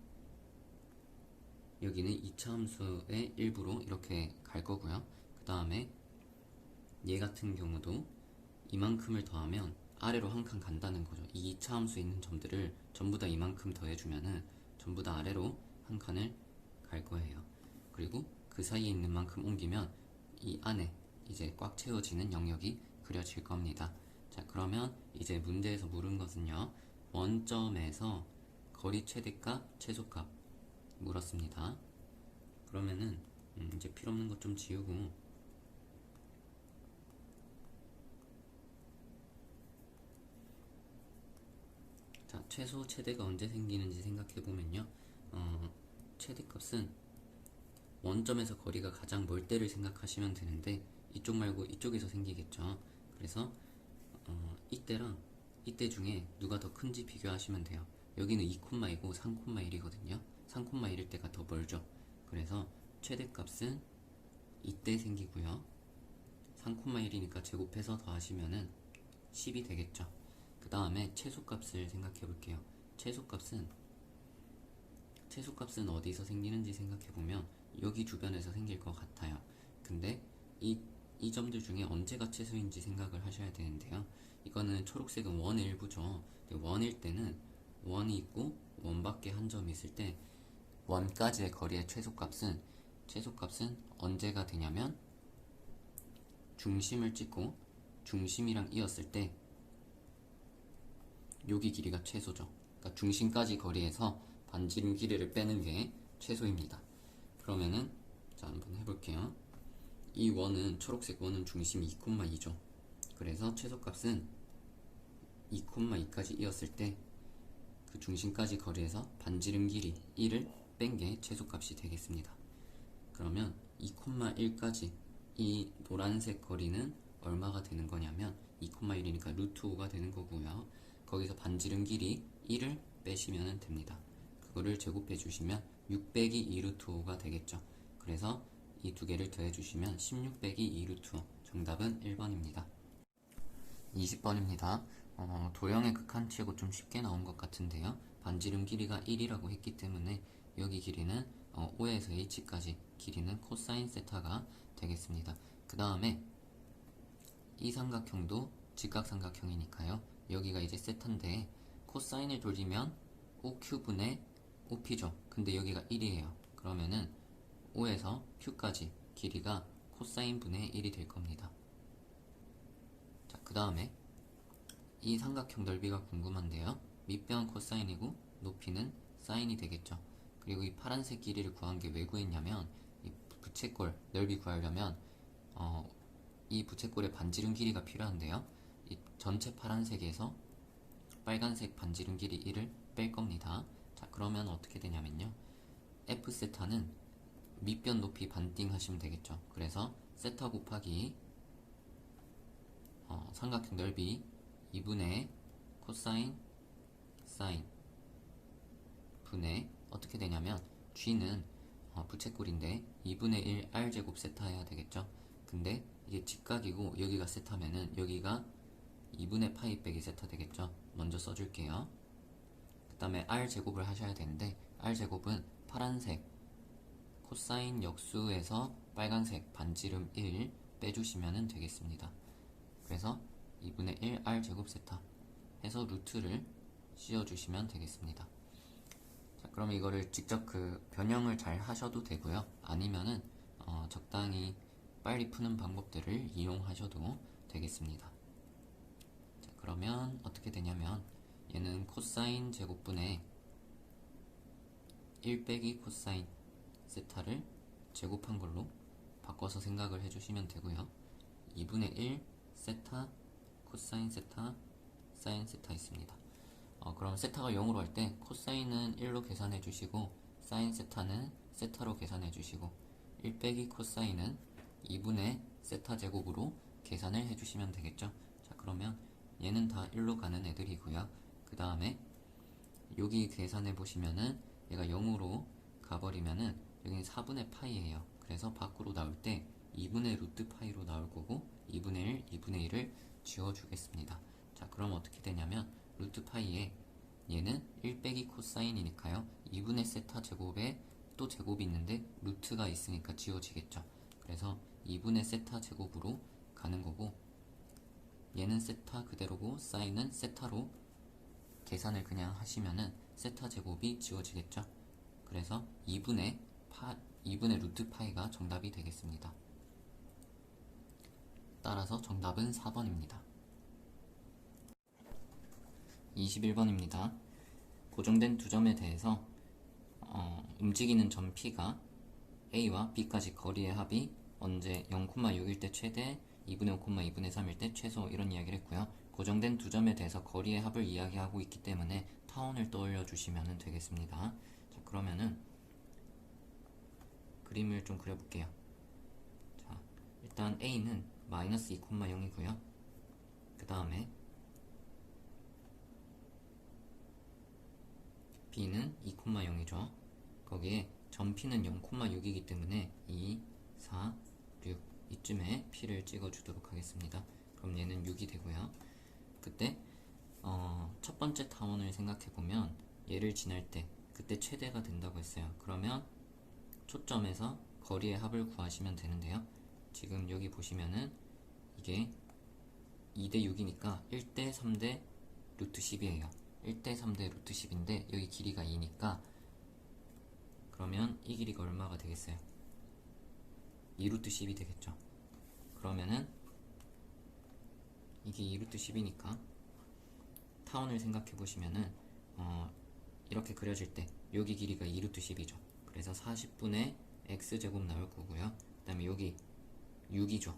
여기는 2차 함수의 일부로 이렇게 갈 거고요. 그 다음에 얘 같은 경우도 이만큼을 더하면 아래로 한 칸 간다는 거죠. 이 2차 함수에 있는 점들을 전부 다 이만큼 더해주면은 전부 다 아래로 한 칸을 갈 거예요. 그리고 그 사이에 있는 만큼 옮기면 이 안에 이제 꽉 채워지는 영역이 그려질 겁니다. 자, 그러면 이제 문제에서 물은 것은요, 원점에서 거리 최대값, 최소값 물었습니다. 그러면은 이제 필요없는 것 좀 지우고, 자, 최소 최대가 언제 생기는지 생각해보면요, 최대값은 원점에서 거리가 가장 멀 때를 생각하시면 되는데 이쪽 말고 이쪽에서 생기겠죠. 그래서 이때랑 이때 중에 누가 더 큰지 비교하시면 돼요. 여기는 2,2이고 3,1이거든요. 3,1일 때가 더 멀죠. 그래서 최대값은 이때 생기고요. 3,1이니까 제곱해서 더하시면은 10이 되겠죠. 그 다음에 최소값을 생각해 볼게요. 최소값은 어디서 생기는지 생각해 보면 여기 주변에서 생길 것 같아요. 근데 이 점들 중에 언제가 최소인지 생각을 하셔야 되는데요. 이거는 초록색은 원의 일부죠. 원일 때는 원이 있고 원밖에 한 점이 있을 때 원까지의 거리의 최소값은 언제가 되냐면 중심을 찍고 중심이랑 이었을 때 여기 길이가 최소죠. 그러니까 중심까지 거리에서 반지름 길이를 빼는 게 최소입니다. 그러면은 자 한번 해볼게요. 이 원은 초록색 원은 중심이 2,2죠. 그래서 최소값은 2,2까지 이었을 때 그 중심까지 거리에서 반지름 길이 1을 뺀 게 최소값이 되겠습니다. 그러면 2,1까지 이 노란색 거리는 얼마가 되는 거냐면 2,1이니까 루트 5가 되는 거고요. 거기서 반지름 길이 1을 빼시면 됩니다. 그거를 제곱해 주시면 6 빼기 2 루트 5가 되겠죠. 그래서 이 두 개를 더해 주시면 16 빼기 2 루트 5, 정답은 1번입니다. 20번입니다. 도형의 극한치고 좀 쉽게 나온 것 같은데요. 반지름 길이가 1이라고 했기 때문에 여기 길이는 O에서 H까지 길이는 코사인 세타가 되겠습니다. 그 다음에 이 삼각형도 직각삼각형이니까요. 여기가 이제 세타인데 코사인을 돌리면 OQ분의 OP죠. 근데 여기가 1이에요. 그러면은 O에서 Q까지 길이가 코사인 분의 1이 될 겁니다. 자, 그 다음에 이 삼각형 넓이가 궁금한데요. 밑변 코사인이고 높이는 사인이 되겠죠. 그리고 이 파란색 길이를 구한 게 왜 구했냐면 이 부채꼴 넓이 구하려면 이 부채꼴의 반지름 길이가 필요한데요. 이 전체 파란색에서 빨간색 반지름 길이 1을 뺄 겁니다. 자, 그러면 어떻게 되냐면요. F 세타는 밑변 높이 반띵 하시면 되겠죠. 그래서 세타 곱하기 삼각형 넓이 2분의 코사인 사인 분의 어떻게 되냐면 G는 부채꼴인데 2분의 1 R제곱 세타 해야 되겠죠. 근데 이게 직각이고 여기가 세타면은 여기가 2분의 파이 빼기 세타 되겠죠. 먼저 써줄게요. 그 다음에 R제곱을 하셔야 되는데 R제곱은 파란색 코사인 역수에서 빨간색 반지름 1 빼주시면 되겠습니다. 그래서 2분의 1 R제곱 세타 해서 루트를 씌워주시면 되겠습니다. 자, 그럼 이거를 직접 변형을 잘 하셔도 되고요. 아니면은 적당히 빨리 푸는 방법들을 이용하셔도 되겠습니다. 자, 그러면 어떻게 되냐면 얘는 코사인 제곱분의 1 빼기 코사인 세타를 제곱한 걸로 바꿔서 생각을 해주시면 되고요. 2분의 1 세타 코사인 세타 사인 세타 있습니다. 그럼 세타가 0으로 할 때 코사인은 1로 계산해 주시고 사인 세타는 세타로 계산해 주시고 1 빼기 코사인은 2분의 세타 제곱으로 계산을 해주시면 되겠죠. 자, 그러면 얘는 다 1로 가는 애들이고요. 그 다음에 여기 계산해 보시면은 얘가 0으로 가버리면은 여기는 4분의 파이예요. 그래서 밖으로 나올 때 2분의 루트 파이로 나올 거고 2분의 1, 2분의 1을 지워주겠습니다. 자, 그럼 어떻게 되냐면 루트 파이에 얘는 1 빼기 코사인이니까요. 2분의 세타 제곱에 또 제곱이 있는데 루트가 있으니까 지워지겠죠. 그래서 2분의 세타 제곱으로 가는 거고 얘는 세타 그대로고 사인은 세타로 계산을 그냥 하시면은 세타 제곱이 지워지겠죠. 그래서 2분의 루트 파이가 정답이 되겠습니다. 따라서 정답은 4번입니다. 21번입니다. 고정된 두 점에 대해서 움직이는 점 P가 A와 B까지 거리의 합이 언제 0,6일 때 최대, 2분의 5, 2분의 3일 때 최소 이런 이야기를 했고요. 고정된 두 점에 대해서 거리의 합을 이야기하고 있기 때문에 타원을 떠올려 주시면 되겠습니다. 자, 그러면은 그림을 좀 그려볼게요. 자, 일단 A는 마이너스 2,0이고요. 그 다음에 B는 2,0이죠. 거기에 점 P는 0,6이기 때문에 2, 4, 6 이쯤에 P를 찍어주도록 하겠습니다. 그럼 얘는 6이 되고요. 그때 첫 번째 타원을 생각해보면 얘를 지날 때 그때 최대가 된다고 했어요. 그러면 초점에서 거리의 합을 구하시면 되는데요. 지금 여기 보시면은 이게 2대 6이니까 1대 3대 루트 10이에요. 1대 3대 루트 10인데 여기 길이가 2니까 그러면 이 길이가 얼마가 되겠어요? 2루트 10이 되겠죠. 그러면은 이게 2루트 10이니까 타원을 생각해 보시면은 이렇게 그려질 때 여기 길이가 2루트 10이죠. 그래서 40분의 x제곱 나올 거고요. 그 다음에 여기 6이죠.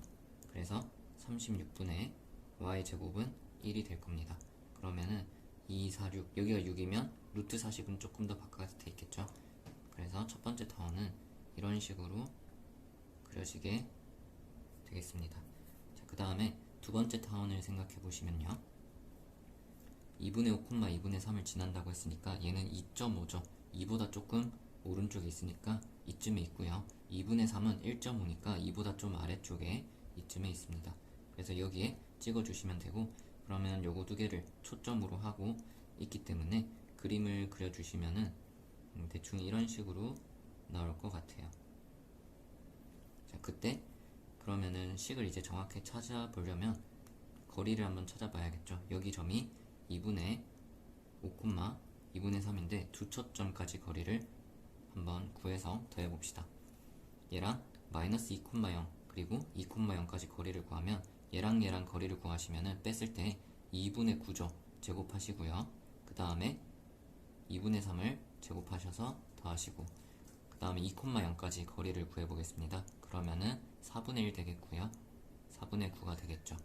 그래서 36분의 y제곱은 1이 될 겁니다. 그러면은 2, 4, 6 여기가 6이면 루트 40은 조금 더 바깥에 있겠죠. 그래서 첫 번째 타원은 이런 식으로 그려지게 되겠습니다. 자, 그 다음에 두 번째 타원을 생각해 보시면요. 2분의 5, 2분의 3을 지난다고 했으니까 얘는 2.5죠. 2보다 조금 오른쪽에 있으니까 이쯤에 있고요. 2분의 3은 1.5니까 2보다 좀 아래쪽에 이쯤에 있습니다. 그래서 여기에 찍어주시면 되고, 그러면 요거 두 개를 초점으로 하고 있기 때문에 그림을 그려주시면은 대충 이런 식으로 나올 것 같아요. 자, 그때 그러면은 식을 이제 정확히 찾아보려면 거리를 한번 찾아봐야겠죠. 여기 점이 2분의 5, 2분의 3인데 두 초점까지 거리를 한번 구해서 더해봅시다. 얘랑 마이너스 2,0 그리고 2,0까지 거리를 구하면 얘랑 거리를 구하시면은 뺐을 때 2분의 9죠. 제곱하시고요. 그 다음에 2분의 3을 제곱하셔서 더하시고 그 다음에 2,0까지 거리를 구해보겠습니다. 그러면은 4분의 1 되겠고요. 4분의 9가 되겠죠.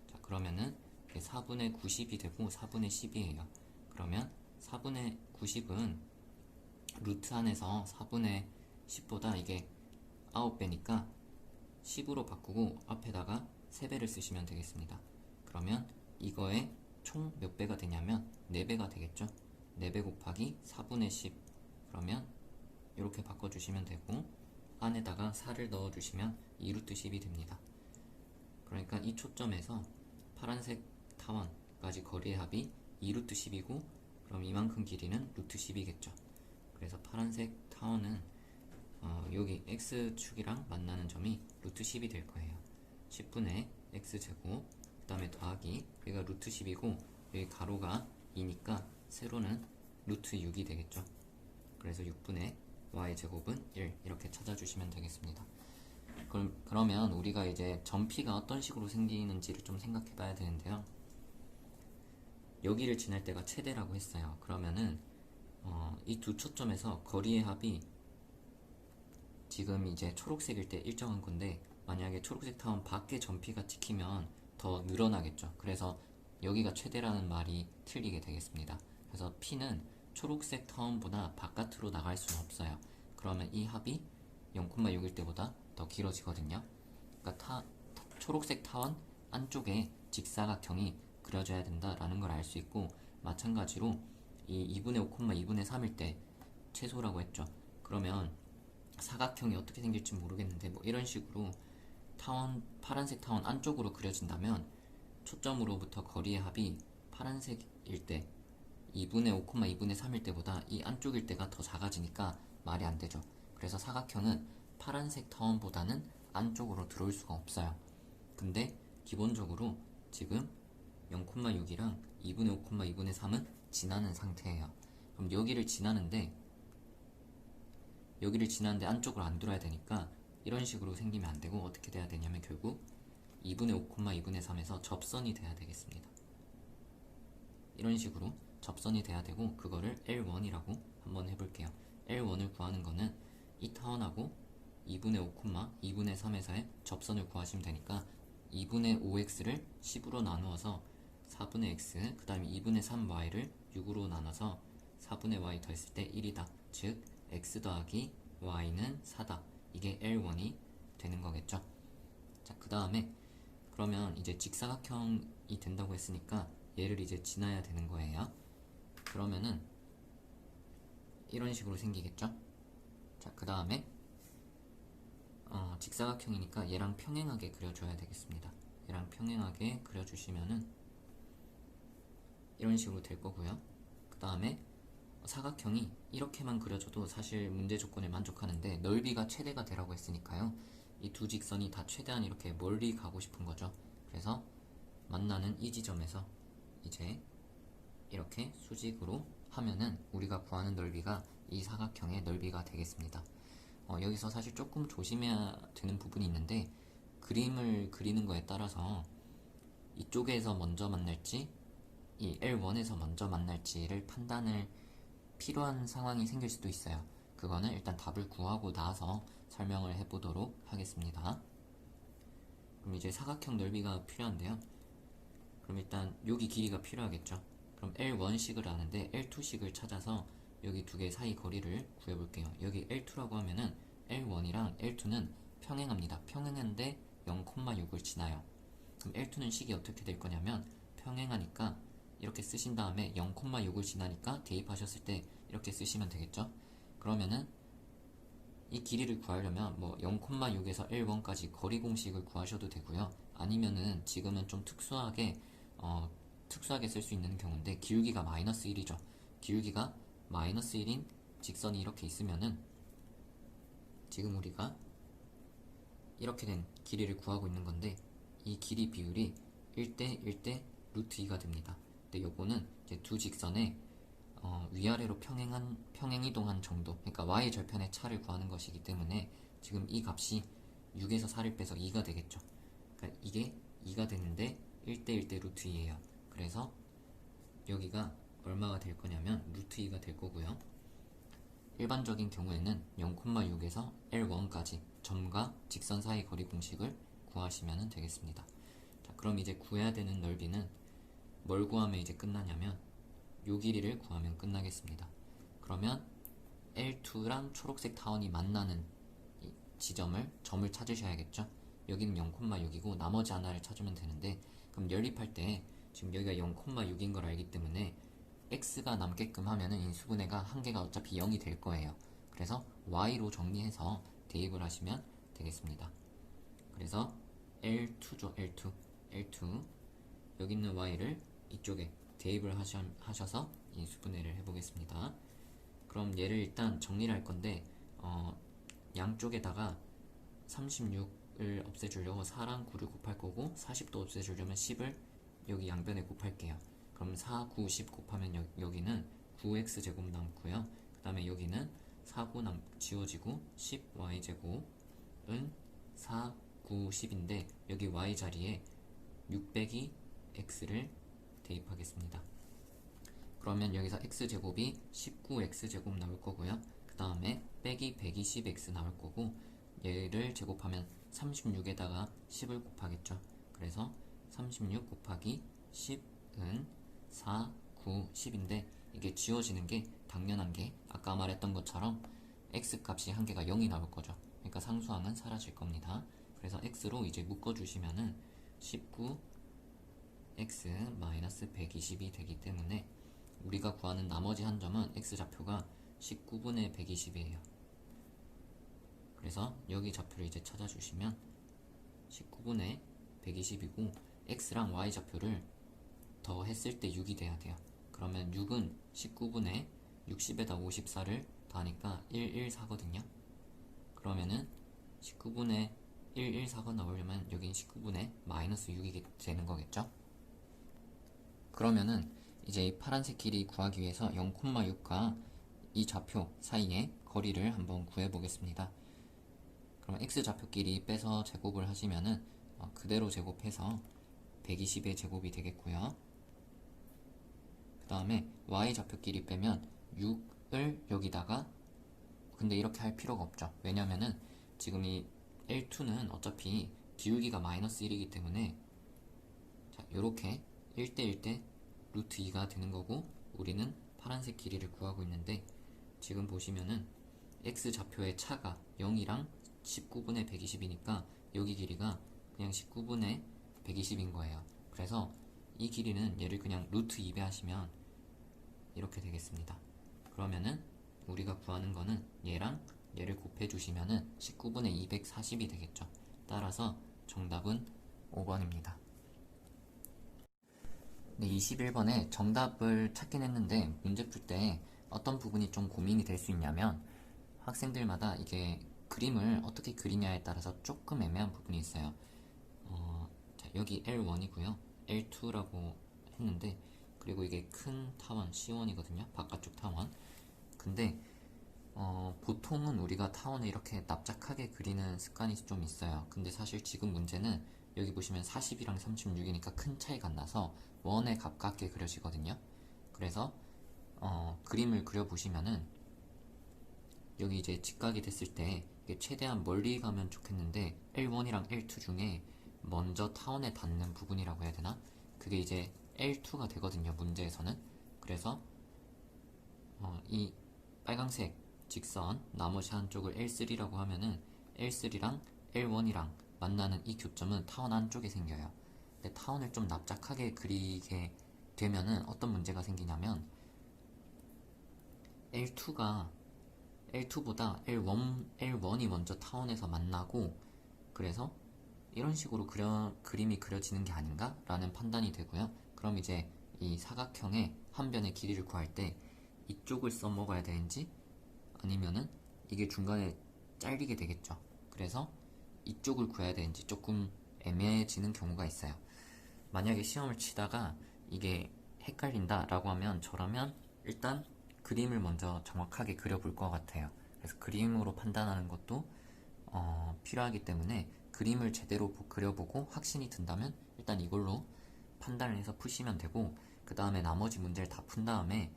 자, 그러면은 4분의 90이 되고 4분의 10이에요. 그러면 4분의 90은 루트 안에서 4분의 10보다 이게 9배니까 10으로 바꾸고 앞에다가 3배를 쓰시면 되겠습니다. 그러면 이거의 총 몇 배가 되냐면 4배가 되겠죠. 4배 곱하기 4분의 10 그러면 이렇게 바꿔주시면 되고 안에다가 4를 넣어주시면 2루트 10이 됩니다. 그러니까 이 초점에서 파란색 타원까지 거리의 합이 2루트 10이고 그럼 이만큼 길이는 루트 10이겠죠. 그래서 파란색 타원은 여기 x축이랑 만나는 점이 루트 10이 될 거예요. 10분의 x제곱 그 다음에 더하기 여기가 루트 10이고 여기 가로가 2니까 세로는 루트 6이 되겠죠. 그래서 6분의 y제곱은 1 이렇게 찾아주시면 되겠습니다. 그러면 우리가 이제 점피가 어떤 식으로 생기는지를 좀 생각해 봐야 되는데요. 여기를 지날 때가 최대라고 했어요. 그러면은 이 두 초점에서 거리의 합이 지금 이제 초록색일 때 일정한 건데 만약에 초록색 타원 밖에 점피가 찍히면 더 늘어나겠죠. 그래서 여기가 최대라는 말이 틀리게 되겠습니다. 그래서 P는 초록색 타원보다 바깥으로 나갈 수는 없어요. 그러면 이 합이 0,6일 때보다 더 길어지거든요. 그러니까 초록색 타원 안쪽에 직사각형이 그려져야 된다라는 걸 알 수 있고 마찬가지로 이 2분의 5, 2분의 3일 때 최소라고 했죠. 그러면 사각형이 어떻게 생길지 모르겠는데 뭐 이런 식으로 파란색 타원 안쪽으로 그려진다면 초점으로부터 거리의 합이 파란색일 때 2분의 5, 2분의 3일 때보다 이 안쪽일 때가 더 작아지니까 말이 안 되죠. 그래서 사각형은 파란색 타원보다는 안쪽으로 들어올 수가 없어요. 근데 기본적으로 지금 0,6이랑 2분의 5, 2분의 3은 지나는 상태예요. 그럼 여기를 지나는데 안쪽으로 안 들어야 되니까 이런 식으로 생기면 안 되고 어떻게 돼야 되냐면 결국 2분의 5, 2분의 3에서 접선이 돼야 되겠습니다. 이런 식으로 접선이 돼야 되고 그거를 L1이라고 한번 해볼게요. L1을 구하는 거는 이 타원하고 2분의 5, 2분의 3에서의 접선을 구하시면 되니까 2분의 5x를 10으로 나누어서 4분의 x 그 다음에 2분의 3y를 6으로 나눠서 4분의 y 더했을 때 1이다. 즉 x 더하기 y는 4다. 이게 L1이 되는 거겠죠. 자, 그 다음에 그러면 이제 직사각형이 된다고 했으니까 얘를 이제 지나야 되는 거예요. 그러면은 이런 식으로 생기겠죠. 자, 그 다음에 직사각형이니까 얘랑 평행하게 그려줘야 되겠습니다. 얘랑 평행하게 그려주시면은 이런 식으로 될 거고요. 그 다음에 사각형이 이렇게만 그려줘도 사실 문제 조건에 만족하는데 넓이가 최대가 되라고 했으니까요. 이 두 직선이 다 최대한 이렇게 멀리 가고 싶은 거죠. 그래서 만나는 이 지점에서 이제 이렇게 수직으로 하면은 우리가 구하는 넓이가 이 사각형의 넓이가 되겠습니다. 여기서 사실 조금 조심해야 되는 부분이 있는데 그림을 그리는 거에 따라서 이쪽에서 먼저 만날지 이 L1에서 먼저 만날지를 판단을 필요한 상황이 생길 수도 있어요. 그거는 일단 답을 구하고 나서 설명을 해보도록 하겠습니다. 그럼 이제 사각형 넓이가 필요한데요. 그럼 일단 여기 길이가 필요하겠죠. 그럼 L1식을 아는데 L2식을 찾아서 여기 두 개 사이 거리를 구해볼게요. 여기 L2라고 하면은 L1이랑 L2는 평행합니다. 평행한데 0,6을 지나요. 그럼 L2는 식이 어떻게 될 거냐면 평행하니까 이렇게 쓰신 다음에 0,6을 지나니까 대입하셨을 때 이렇게 쓰시면 되겠죠. 그러면은 이 길이를 구하려면 뭐 0,6에서 L1까지 거리 공식을 구하셔도 되고요. 아니면은 지금은 좀 특수하게 쓸 수 있는 경우인데 기울기가 마이너스 1이죠. 기울기가 마이너스 1인 직선이 이렇게 있으면은 지금 우리가 이렇게 된 길이를 구하고 있는 건데 이 길이 비율이 1대 1대 루트 2가 됩니다. 근데 요거는 이제 두 직선의 위아래로 평행이동한 정도, 그러니까 y절편의 차를 구하는 것이기 때문에 지금 이 값이 6에서 4를 빼서 2가 되겠죠. 그러니까 이게 2가 되는데 1대 1대 루트 2예요. 그래서 여기가 얼마가 될 거냐면 루트 2가 될 거고요. 일반적인 경우에는 0,6에서 L1까지 점과 직선 사이 거리 공식을 구하시면 되겠습니다. 자, 그럼 이제 구해야 되는 넓이는 뭘 구하면 이제 끝나냐면 요 길이를 구하면 끝나겠습니다. 그러면 L2랑 초록색 타원이 만나는 이 점을 찾으셔야겠죠. 여기는 0,6이고 나머지 하나를 찾으면 되는데 그럼 연립할 때 지금 여기가 0,6인 걸 알기 때문에 x가 남게끔 하면은 인수분해가 한 개가 어차피 0이 될 거예요. 그래서 y로 정리해서 대입을 하시면 되겠습니다. 그래서 L2죠. L2 여기 있는 y를 이쪽에 대입을 하셔서 인수분해를 해보겠습니다. 그럼 얘를 일단 정리를 할 건데 양쪽에다가 36을 없애주려고 4랑 9를 곱할 거고 40도 없애주려면 10을 여기 양변에 곱할게요. 그럼 4, 9, 10 곱하면 여기는 9x제곱 남고요. 그 다음에 여기는 4, 9 지워지고 10y제곱은 4, 9, 10인데 여기 y 자리에 6 빼기 x를 대입하겠습니다. 그러면 여기서 x제곱이 19x제곱 나올 거고요. 그 다음에 빼기 120x 나올 거고 얘를 제곱하면 36에다가 10을 곱하겠죠. 그래서 36 곱하기 10은 4, 9, 10인데 이게 지워지는 게 당연한 게 아까 말했던 것처럼 x 값이 한 개가 0이 나올 거죠. 그러니까 상수항은 사라질 겁니다. 그래서 x로 이제 묶어주시면은 19 x 120이 되기 때문에 우리가 구하는 나머지 한 점은 x좌표가 19분의 120이에요. 그래서 여기 좌표를 이제 찾아주시면 19분의 120이고 x랑 y좌표를 더 했을 때 6이 돼야 돼요. 그러면 6은 19분의 60에다 54를 더하니까 114거든요. 그러면은 19분의 114가 나오려면 여긴 19분의 마이너스 6이 되는 거겠죠. 그러면은 이제 이 파란색 길이 구하기 위해서 0,6과 이 좌표 사이의 거리를 한번 구해보겠습니다. 그럼 x좌표끼리 빼서 제곱을 하시면은 그대로 제곱해서 120의 제곱이 되겠고요. 그 다음에 y좌표끼리 빼면 6을 여기다가 근데 이렇게 할 필요가 없죠. 왜냐면은 지금 이 L2는 어차피 기울기가 마이너스 1이기 때문에 자, 요렇게 1대 1대 루트 2가 되는 거고 우리는 파란색 길이를 구하고 있는데 지금 보시면은 x좌표의 차가 0이랑 19분의 120이니까 여기 길이가 그냥 19분의 120인 거예요. 그래서 이 길이는 얘를 그냥 루트 2배 하시면 이렇게 되겠습니다. 그러면은 우리가 구하는 거는 얘랑 얘를 곱해 주시면은 19분의 240이 되겠죠. 따라서 정답은 5번입니다. 네, 21번에 정답을 찾긴 했는데 문제 풀 때 어떤 부분이 좀 고민이 될 수 있냐면 학생들마다 이게 그림을 어떻게 그리냐에 따라서 조금 애매한 부분이 있어요. 자, 여기 L1이고요. L2라고 했는데 그리고 이게 큰 타원 C1이거든요. 바깥쪽 타원. 근데 보통은 우리가 타원을 이렇게 납작하게 그리는 습관이 좀 있어요. 근데 사실 지금 문제는 여기 보시면 40이랑 36이니까 큰 차이가 안 나서 원에 가깝게 그려지거든요. 그래서 그림을 그려보시면은 여기 이제 직각이 됐을 때 이게 최대한 멀리 가면 좋겠는데 L1이랑 L2 중에 먼저 타원에 닿는 부분이라고 해야 되나? 그게 이제 L2가 되거든요. 문제에서는. 그래서 이 빨강색 직선 나머지 한쪽을 L3라고 하면은 L3랑 L1이랑 만나는 이 교점은 타원 안쪽에 생겨요. 근데 타원을 좀 납작하게 그리게 되면은 어떤 문제가 생기냐면 L2보다 L1이 먼저 타원에서 만나고 그래서 이런 식으로 그림이 그려지는 게 아닌가? 라는 판단이 되고요. 그럼 이제 이 사각형의 한 변의 길이를 구할 때 이쪽을 써먹어야 되는지 아니면은 이게 중간에 잘리게 되겠죠. 그래서 이쪽을 구해야 되는지 조금 애매해지는 경우가 있어요. 만약에 시험을 치다가 이게 헷갈린다 라고 하면 저라면 일단 그림을 먼저 정확하게 그려볼 것 같아요. 그래서 그림으로 판단하는 것도 필요하기 때문에 그림을 제대로 그려보고 확신이 든다면 일단 이걸로 판단을 해서 푸시면 되고 그 다음에 나머지 문제를 다 푼 다음에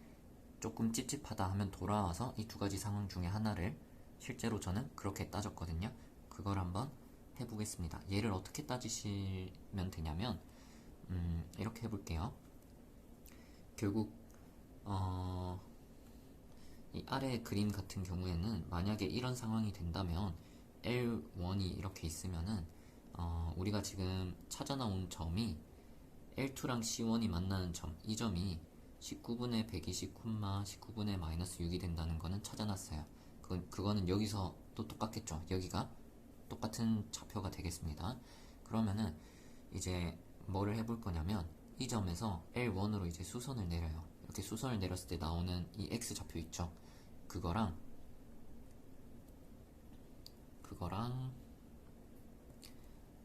조금 찝찝하다 하면 돌아와서 이 두 가지 상황 중에 하나를 실제로 저는 그렇게 따졌거든요. 그걸 한번 해보겠습니다. 얘를 어떻게 따지시면 되냐면 이렇게 해볼게요. 결국 이 아래 그림 같은 경우에는 만약에 이런 상황이 된다면 L1이 이렇게 있으면은 우리가 지금 찾아 나온 점이 L2랑 C1이 만나는 점, 이 점이 19분의 120, 19분의 마이너스 6이 된다는 거는 찾아놨어요. 그거는 여기서 또 똑같겠죠. 여기가 똑같은 좌표가 되겠습니다. 그러면은 이제 뭐를 해볼 거냐면 이 점에서 L1으로 이제 수선을 내려요. 이렇게 수선을 내렸을 때 나오는 이 X 좌표 있죠. 그거랑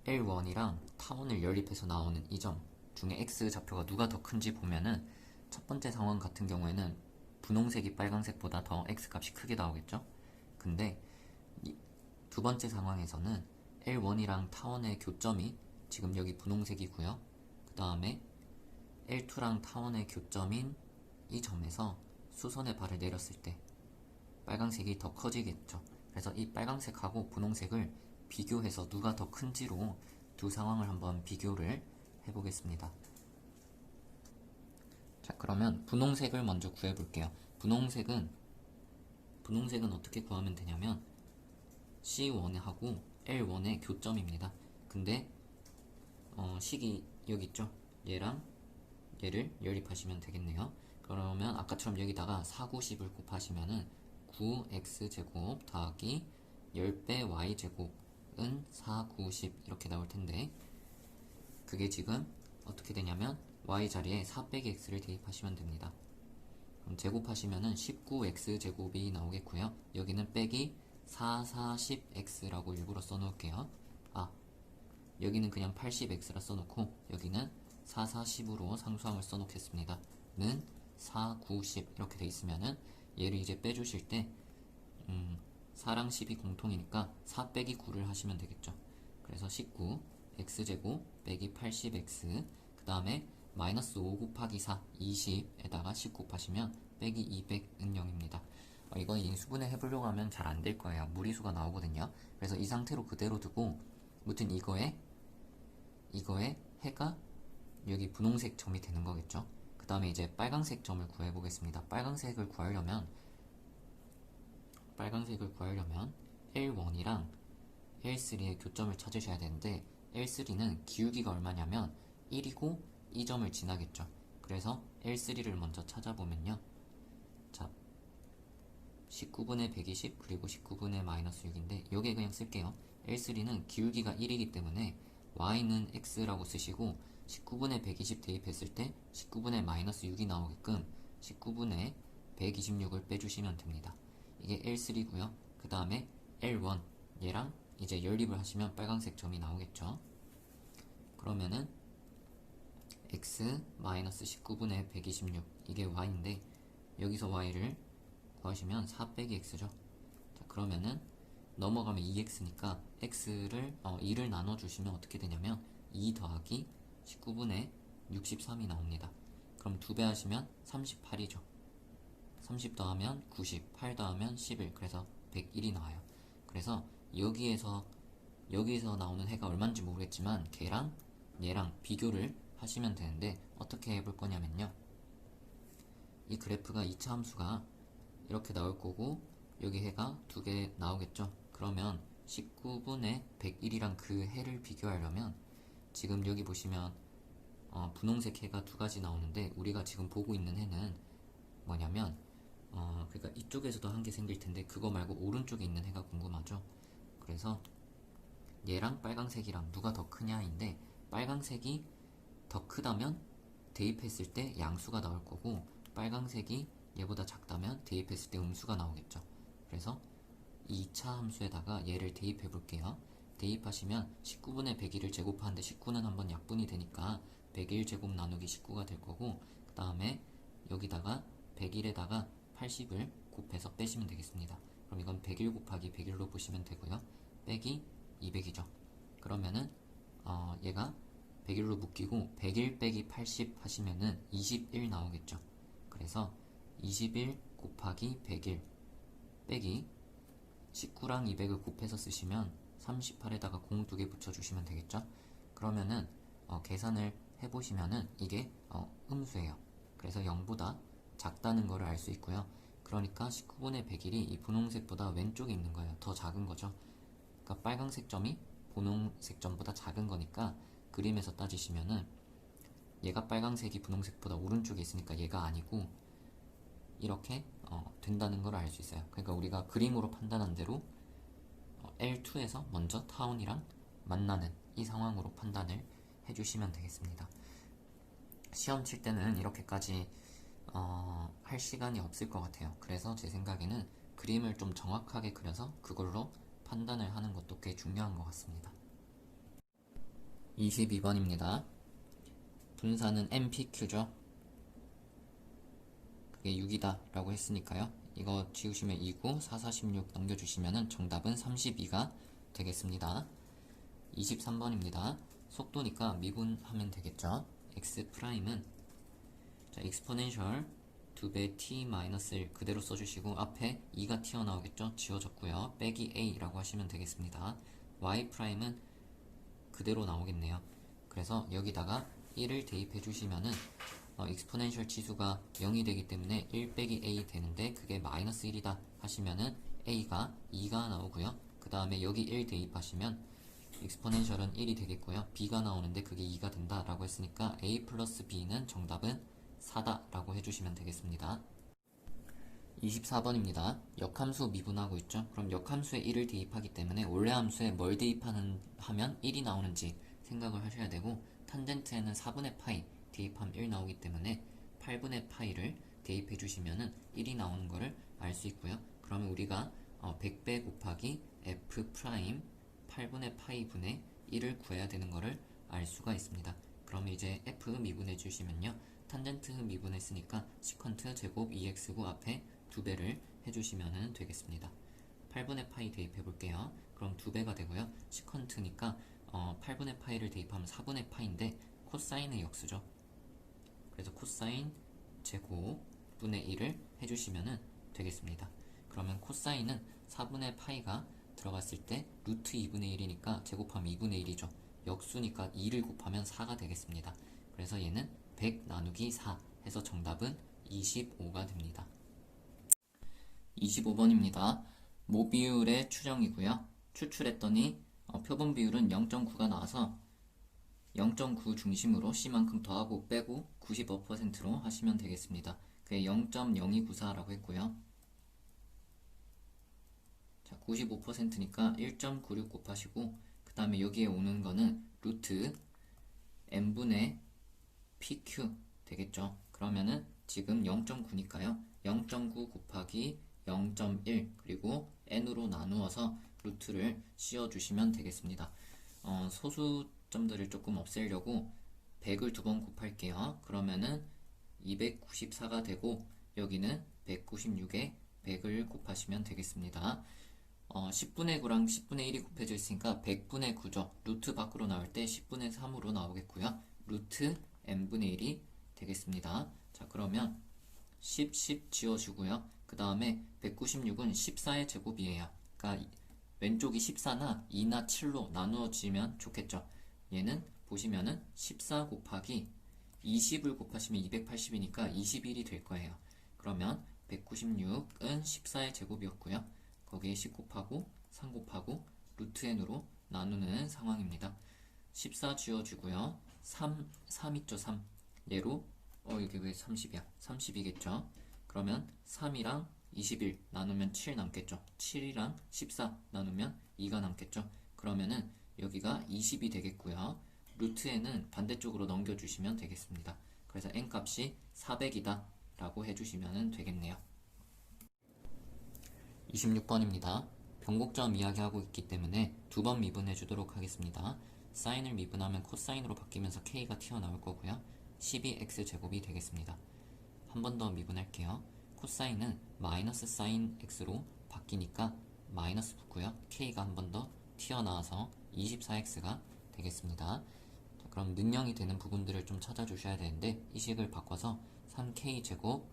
L1이랑 타원을 연립해서 나오는 이 점 중에 X 좌표가 누가 더 큰지 보면은 첫 번째 상황 같은 경우에는 분홍색이 빨간색보다 더 X 값이 크게 나오겠죠. 근데 두 번째 상황에서는 L1이랑 타원의 교점이 지금 여기 분홍색이고요. 그 다음에 L2랑 타원의 교점인 이 점에서 수선의 발을 내렸을 때 빨간색이 더 커지겠죠. 그래서 이 빨간색하고 분홍색을 비교해서 누가 더 큰지로 두 상황을 한번 비교를 해보겠습니다. 자, 그러면 분홍색을 먼저 구해볼게요. 분홍색은 어떻게 구하면 되냐면 C1하고 L1의 교점입니다. 근데 식이 여기 있죠? 얘랑 얘를 연립하시면 되겠네요. 그러면 아까처럼 여기다가 4, 9, 10을 곱하시면은 9x제곱 더하기 10배 y제곱은 4, 9, 10 이렇게 나올 텐데 그게 지금 어떻게 되냐면 y 자리에 4 빼기 x를 대입하시면 됩니다. 그럼 제곱하시면은 19x제곱이 나오겠고요. 여기는 빼기 4, 4, 10x라고 일부러 써놓을게요. 여기는 그냥 80x라 써놓고 여기는 4, 4, 10으로 상수함을 써놓겠습니다. 는 4, 9, 10 이렇게 돼 있으면은 얘를 이제 빼주실 때 4랑 10이 공통이니까 4 빼기 9를 하시면 되겠죠. 그래서 19 x제곱 빼기 80x 그 다음에 마이너스 5 곱하기 4 20에다가 10 곱하시면 빼기 200은 0입니다. 이건 인수분해 해보려고 하면 잘 안 될 거예요. 무리수가 나오거든요. 그래서 이 상태로 그대로 두고 무튼 이거에 해가 여기 분홍색 점이 되는 거겠죠. 그 다음에 이제 빨간색 점을 구해보겠습니다. 빨간색을 구하려면 L1이랑 L3의 교점을 찾으셔야 되는데 L3는 기울기가 얼마냐면 1이고 이 점을 지나겠죠. 그래서 L3를 먼저 찾아보면요. 자, 19분의 120 그리고 19분의 마이너스 6인데 여기에 그냥 쓸게요. L3는 기울기가 1이기 때문에 y는 x라고 쓰시고 19분의 120 대입했을 때 19분의 마이너스 6이 나오게끔 19분의 126을 빼주시면 됩니다. 이게 L3고요. 그 다음에 L1 얘랑 이제 연립을 하시면 빨간색 점이 나오겠죠. 그러면은 x 마이너스 19분의 126 이게 y인데 여기서 y를 구하시면 4 빼기 x죠. 자, 그러면은 넘어가면 2x니까 x를 2를 나눠주시면 어떻게 되냐면 2 더하기 19분의 63이 나옵니다. 그럼 2배 하시면 38이죠. 30 더하면 90, 8 더하면 11, 그래서 101이 나와요. 그래서 여기서 나오는 해가 얼마인지 모르겠지만 걔랑 얘랑 비교를 하시면 되는데 어떻게 해볼 거냐면요. 이 그래프가 2차 함수가 이렇게 나올 거고 여기 해가 2개 나오겠죠. 그러면 19분의 101이랑 그 해를 비교하려면 지금 여기 보시면 분홍색 해가 2가지 나오는데 우리가 지금 보고 있는 해는 뭐냐면 그러니까 이쪽에서도 한 개 생길 텐데 그거 말고 오른쪽에 있는 해가 궁금하죠. 그래서 얘랑 빨강색이랑 누가 더 크냐인데 빨강색이 더 크다면 대입했을 때 양수가 나올 거고 빨강색이 얘보다 작다면 대입했을 때 음수가 나오겠죠. 그래서 2차 함수에다가 얘를 대입해 볼게요. 대입하시면 19분의 101을 제곱하는데 19는 한번 약분이 되니까 101 제곱 나누기 19가 될 거고 그 다음에 여기다가 101에다가 80을 곱해서 빼시면 되겠습니다. 그럼 이건 101 곱하기 101로 보시면 되고요. 빼기 200이죠. 그러면은 얘가 101로 묶이고 101 빼기 80 하시면은 21 나오겠죠. 그래서 21 곱하기 101 빼기 19랑 200을 곱해서 쓰시면 38에다가 0 2개 붙여주시면 되겠죠. 그러면은 계산을 해보시면은 이게 음수예요. 그래서 0보다 작다는 거를 알 수 있고요. 그러니까 19분의 101이 이 분홍색보다 왼쪽에 있는 거예요. 더 작은 거죠. 그러니까 빨간색 점이 분홍색 점보다 작은 거니까 그림에서 따지시면은 얘가 빨간색이 분홍색보다 오른쪽에 있으니까 얘가 아니고 이렇게 된다는 걸 알 수 있어요. 그러니까 우리가 그림으로 판단한 대로 L2에서 먼저 타운이랑 만나는 이 상황으로 판단을 해주시면 되겠습니다. 시험 칠 때는 이렇게까지 할 시간이 없을 것 같아요. 그래서 제 생각에는 그림을 좀 정확하게 그려서 그걸로 판단을 하는 것도 꽤 중요한 것 같습니다. 22번입니다. 분사는 MPQ죠. 그게 6이다 라고 했으니까요. 이거 지우시면 2구 4, 4, 16 넘겨주시면 정답은 32가 되겠습니다. 23번입니다. 속도니까 미분하면 되겠죠. X'은 자, exponential 2배 t-1 그대로 써주시고 앞에 2가 튀어나오겠죠. 지워졌고요. 빼기 a라고 하시면 되겠습니다. Y'은 그대로 나오겠네요. 그래서 여기다가 1을 대입해 주시면은 exponential 치수가 0이 되기 때문에 1 빼기 a 되는데 그게 마이너스 1이다 하시면은 a가 2가 나오고요. 그 다음에 여기 1 대입하시면 exponential은 1이 되겠고요. b가 나오는데 그게 2가 된다 라고 했으니까 a 플러스 b는 정답은 4다 라고 해주시면 되겠습니다. 24번입니다. 역함수 미분하고 있죠. 그럼 역함수에 1을 대입하기 때문에 원래 함수에 뭘 하면 1이 나오는지 생각을 하셔야 되고 탄젠트에는 4분의 파이 대입하면 1 나오기 때문에 8분의 파이를 대입해 주시면은 1이 나오는 거를 알 수 있고요. 그러면 우리가 100배 곱하기 f 프라임 8분의 파이 분의 1을 구해야 되는 거를 알 수가 있습니다. 그러면 이제 f 미분해 주시면요. 탄젠트 미분했으니까 시컨트 제곱 2x고 앞에 2배를 해주시면 되겠습니다. 8분의 파이 대입해 볼게요. 그럼 2배가 되고요. 시컨트니까 8분의 파이를 대입하면 4분의 파이인데 코사인의 역수죠. 그래서 코사인 제곱 분의 1을 해주시면 되겠습니다. 그러면 코사인은 4분의 파이가 들어갔을 때 루트 2분의 1이니까 제곱하면 2분의 1이죠. 역수니까 2를 곱하면 4가 되겠습니다. 그래서 얘는 100 나누기 4 해서 정답은 25가 됩니다. 25번입니다. 모비율의 추정이고요. 추출했더니 표본 비율은 0.9가 나와서 0.9 중심으로 C만큼 더하고 빼고 95%로 하시면 되겠습니다. 그게 0.0294라고 했고요. 자, 95%니까 1.96 곱하시고 그 다음에 여기에 오는 거는 루트 n분의 pq 되겠죠. 그러면은 지금 0.9니까요. 0.9 곱하기 0.1 그리고 n으로 나누어서 루트를 씌워주시면 되겠습니다. 소수점들을 조금 없애려고 100을 두 번 곱할게요. 그러면은 294가 되고 여기는 196에 100을 곱하시면 되겠습니다. 10분의 9랑 10분의 1이 곱해져 있으니까 100분의 9죠. 루트 밖으로 나올 때 10분의 3으로 나오겠고요. 루트 n분의 1이 되겠습니다. 자, 그러면 10 지워주고요. 그 다음에 196은 14의 제곱이에요. 그러니까 왼쪽이 14나 2나 7로 나누어지면 좋겠죠. 얘는 보시면은 14 곱하기 20을 곱하시면 280이니까 21이 될 거예요. 그러면 196은 14의 제곱이었고요. 거기에 10 곱하고 3 곱하고 루트 n으로 나누는 상황입니다. 14 지워주고요. 3 있죠, 3. 얘로, 이게 왜 30이야? 30이겠죠? 그러면 3이랑 21 나누면 7 남겠죠? 7이랑 14 나누면 2가 남겠죠? 그러면은 여기가 20이 되겠고요. 루트 n은 반대쪽으로 넘겨주시면 되겠습니다. 그래서 n 값이 400이다 라고 해주시면 되겠네요. 26번입니다. 변곡점 이야기하고 있기 때문에 두 번 미분해 주도록 하겠습니다. 사인을 미분하면 코사인으로 바뀌면서 k가 튀어나올 거고요. 12x제곱이 되겠습니다. 한 번 더 미분할게요. 코사인은 마이너스 사인 x로 바뀌니까 마이너스 붙고요. k가 한 번 더 튀어나와서 24x가 되겠습니다. 자, 그럼 능량이 되는 부분들을 좀 찾아주셔야 되는데 이 식을 바꿔서 3k제곱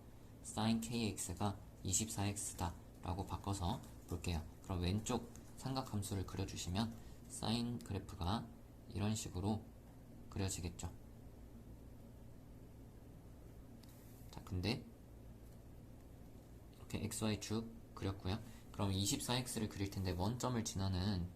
sin kx가 24x다 라고 바꿔서 볼게요. 그럼 왼쪽 삼각함수를 그려주시면 사인 그래프가 이런 식으로 그려지겠죠. 자, 근데 이렇게 xy축 그렸고요. 그럼 24x를 그릴 텐데 원점을 지나는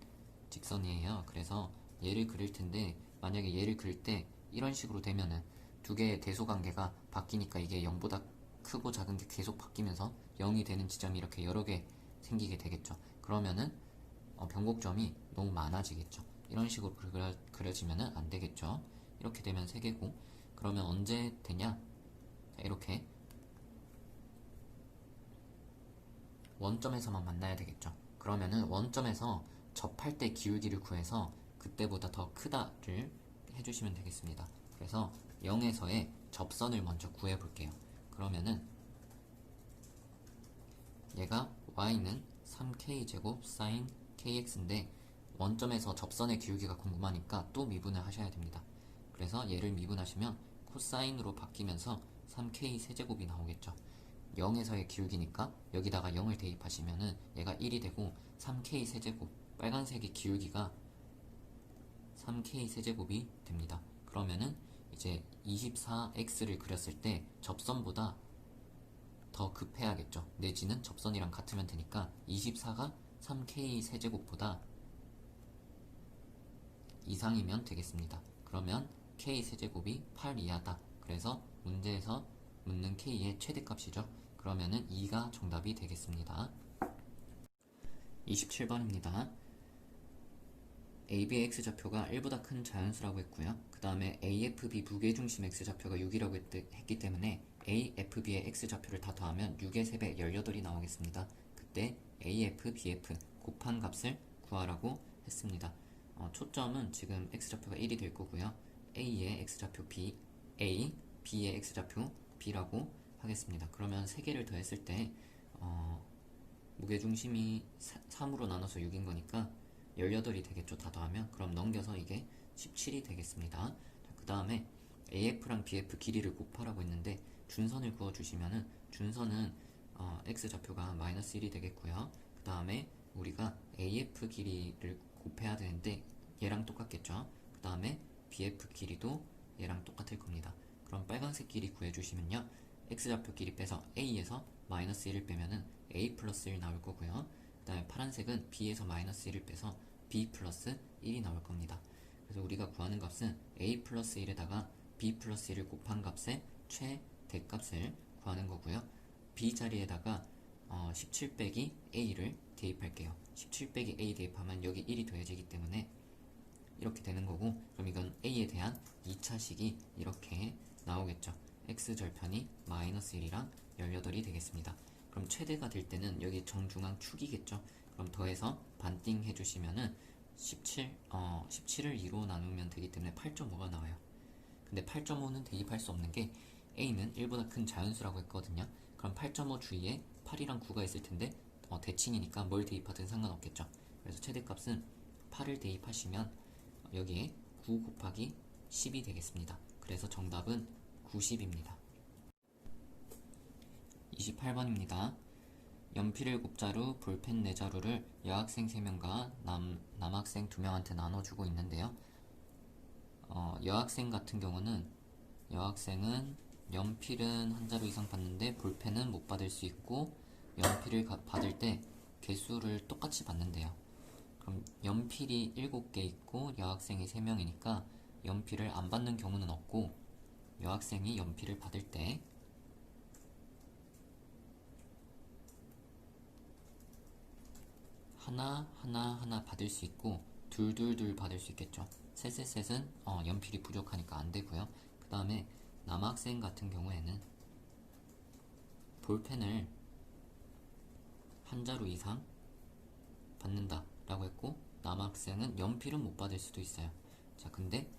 직선이에요. 그래서 얘를 그릴 텐데 만약에 얘를 그릴 때 이런 식으로 되면은 두 개의 대소관계가 바뀌니까 이게 0보다 크고 작은 게 계속 바뀌면서 0이 되는 지점이 이렇게 여러 개 생기게 되겠죠. 그러면은 변곡점이 너무 많아지겠죠. 이런 식으로 그려지면은 안 되겠죠. 이렇게 되면 3개고 그러면 언제 되냐? 자, 이렇게 원점에서만 만나야 되겠죠. 그러면은 원점에서 접할 때 기울기를 구해서 그때보다 더 크다를 해주시면 되겠습니다. 그래서 0에서의 접선을 먼저 구해 볼게요. 그러면은 얘가 y는 3k제곱 sin kx인데 원점에서 접선의 기울기가 궁금하니까 또 미분을 하셔야 됩니다. 그래서 얘를 미분하시면 코사인으로 바뀌면서 3k 세제곱이 나오겠죠. 0에서의 기울기니까 여기다가 0을 대입하시면은 얘가 1이 되고 3k 세제곱 빨간색의 기울기가 3k 세제곱이 됩니다. 그러면은 이제 24x를 그렸을 때 접선보다 더 급해야겠죠. 내지는 접선이랑 같으면 되니까 24가 3k 세제곱보다 이상이면 되겠습니다. 그러면 k 세제곱이 8 이하다. 그래서 문제에서 묻는 k의 최대값이죠. 그러면은 2가 정답이 되겠습니다. 27번입니다. AB의 x좌표가 1보다 큰 자연수라고 했고요. 그 다음에 AFB 무게중심 x좌표가 6이라고 했기 때문에 AFB의 x좌표를 다 더하면 6의 3배 18이 나오겠습니다. 그때 AF, BF 곱한 값을 구하라고 했습니다. 초점은 지금 x좌표가 1이 될 거고요. A의 x좌표 B, A, B의 x좌표 B라고 하겠습니다. 그러면 3개를 더했을 때 무게중심이 3으로 나눠서 6인 거니까 18이 되겠죠. 다 더하면. 그럼 넘겨서 이게 17이 되겠습니다. 그 다음에 AF랑 BF 길이를 곱하라고 했는데 준선을 그어주시면은 준선은 x좌표가 마이너스 1이 되겠고요. 그 다음에 우리가 AF 길이를 곱해야 되는데 얘랑 똑같겠죠. 그 다음에 BF 길이도 얘랑 똑같을 겁니다. 그럼 빨간색 길이 구해주시면요. x좌표 길이 빼서 A에서 마이너스 1을 빼면은 A 플러스 1 나올 거고요. 그 다음에 파란색은 B에서 마이너스 1을 빼서 B 플러스 1이 나올 겁니다. 그래서 우리가 구하는 값은 A 플러스 1에다가 B 플러스 1을 곱한 값의 최대값을 구하는 거고요. B 자리에다가 17 빼기 a를 대입할게요. 17 빼기 a 대입하면 여기 1이 더해지기 때문에 이렇게 되는 거고, 그럼 이건 a에 대한 2차식이 이렇게 나오겠죠. x절편이 마이너스 1이랑 18이 되겠습니다. 그럼 최대가 될 때는 여기 정중앙 축이겠죠. 그럼 더해서 반띵 해주시면은 17을 2로 나누면 되기 때문에 8.5가 나와요. 근데 8.5는 대입할 수 없는 게 a는 1보다 큰 자연수라고 했거든요. 그럼 8.5 주위에 8이랑 9가 있을 텐데 대칭이니까 뭘 대입하든 상관없겠죠. 그래서 최대값은 8을 대입하시면 여기에 9 곱하기 10이 되겠습니다. 그래서 정답은 90입니다. 28번입니다. 연필 7자루, 볼펜 4자루를 여학생 3명과 남학생 2명한테 나눠주고 있는데요. 여학생 같은 경우는 여학생은 연필은 한 자루 이상 받는데 볼펜은 못 받을 수 있고, 연필을 받을 때 개수를 똑같이 받는데요. 그럼 연필이 7개 있고 여학생이 3명이니까 연필을 안 받는 경우는 없고, 여학생이 연필을 받을 때 하나 받을 수 있고 둘 받을 수 있겠죠. 셋은 연필이 부족하니까 안 되고요. 그 다음에 남학생 같은 경우에는 볼펜을 한 자루 이상 받는다 라고 했고, 남학생은 연필은 못 받을 수도 있어요. 자, 근데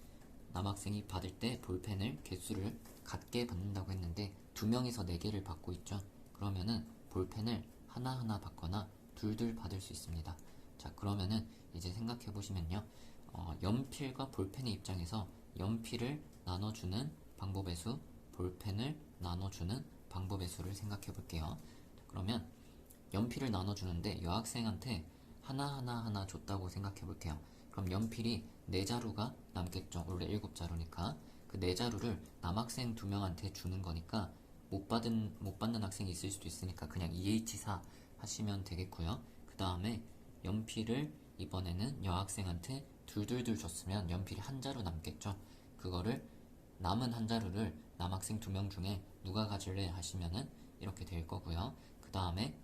남학생이 받을 때 볼펜을 개수를 같게 받는다고 했는데 2명이서 4개를 받고 있죠. 그러면은 볼펜을 하나 받거나 둘 받을 수 있습니다. 자, 그러면은 이제 생각해 보시면요, 연필과 볼펜의 입장에서 연필을 나눠주는 방법의 수, 볼펜을 나눠주는 방법의 수를 생각해 볼게요. 그러면 연필을 나눠주는데 여학생한테 하나 줬다고 생각해 볼게요. 그럼 연필이 4자루가 남겠죠. 원래 7자루니까 그 4자루를 남학생 2명한테 주는 거니까 못 받는 학생이 있을 수도 있으니까 그냥 EH4 하시면 되겠고요. 그 다음에 연필을 이번에는 여학생한테 둘 줬으면 연필이 한 자루 남겠죠. 그거를 남은 한 자루를 남학생 2명 중에 누가 가질래 하시면은 이렇게 될 거고요. 그 다음에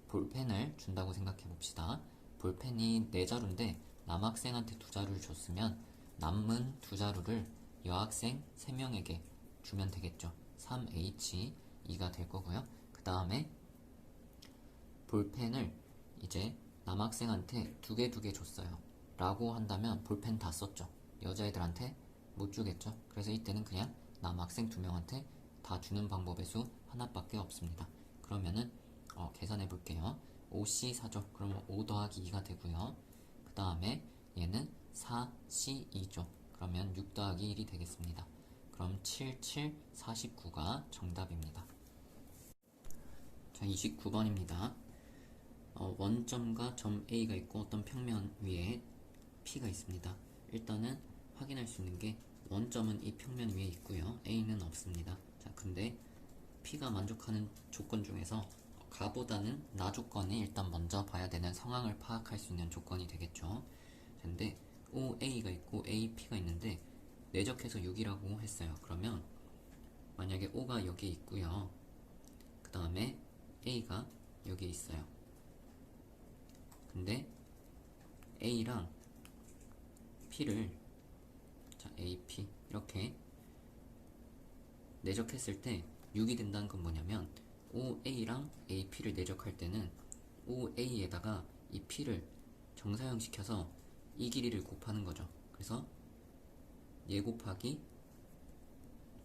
볼펜을 준다고 생각해 봅시다. 볼펜이 4자루인데 남학생한테 2자루를 줬으면 남은 2자루를 여학생 3명에게 주면 되겠죠. 3H2가 될 거고요. 그 다음에 볼펜을 이제 남학생한테 2개 줬어요 라고 한다면 볼펜 다 썼죠. 여자애들한테 못 주겠죠. 그래서 이때는 그냥 남학생 2명한테 다 주는 방법의 수 하나밖에 없습니다. 그러면은 계산해 볼게요. 5C4죠. 그러면 5 더하기 2가 되고요. 그 다음에 얘는 4C2죠. 그러면 6 더하기 1이 되겠습니다. 그럼 49가 정답입니다. 자, 29번입니다. 원점과 점 A가 있고 어떤 평면 위에 P가 있습니다. 일단은 확인할 수 있는 게 원점은 이 평면 위에 있고요. A는 없습니다. 자, 근데 P가 만족하는 조건 중에서 가보다는 나 조건이 일단 먼저 봐야 되는 상황을 파악할 수 있는 조건이 되겠죠. 근데 OA가 있고 AP가 있는데 내적해서 6이라고 했어요. 그러면 만약에 O가 여기 있고요. 그 다음에 A가 여기 있어요. 근데 A랑 P를 자, AP 이렇게 내적했을 때 6이 된다는 건 뭐냐면 OA랑 AP를 내적할 때는 OA에다가 이 P를 정사형 시켜서 이 길이를 곱하는 거죠. 그래서 얘 곱하기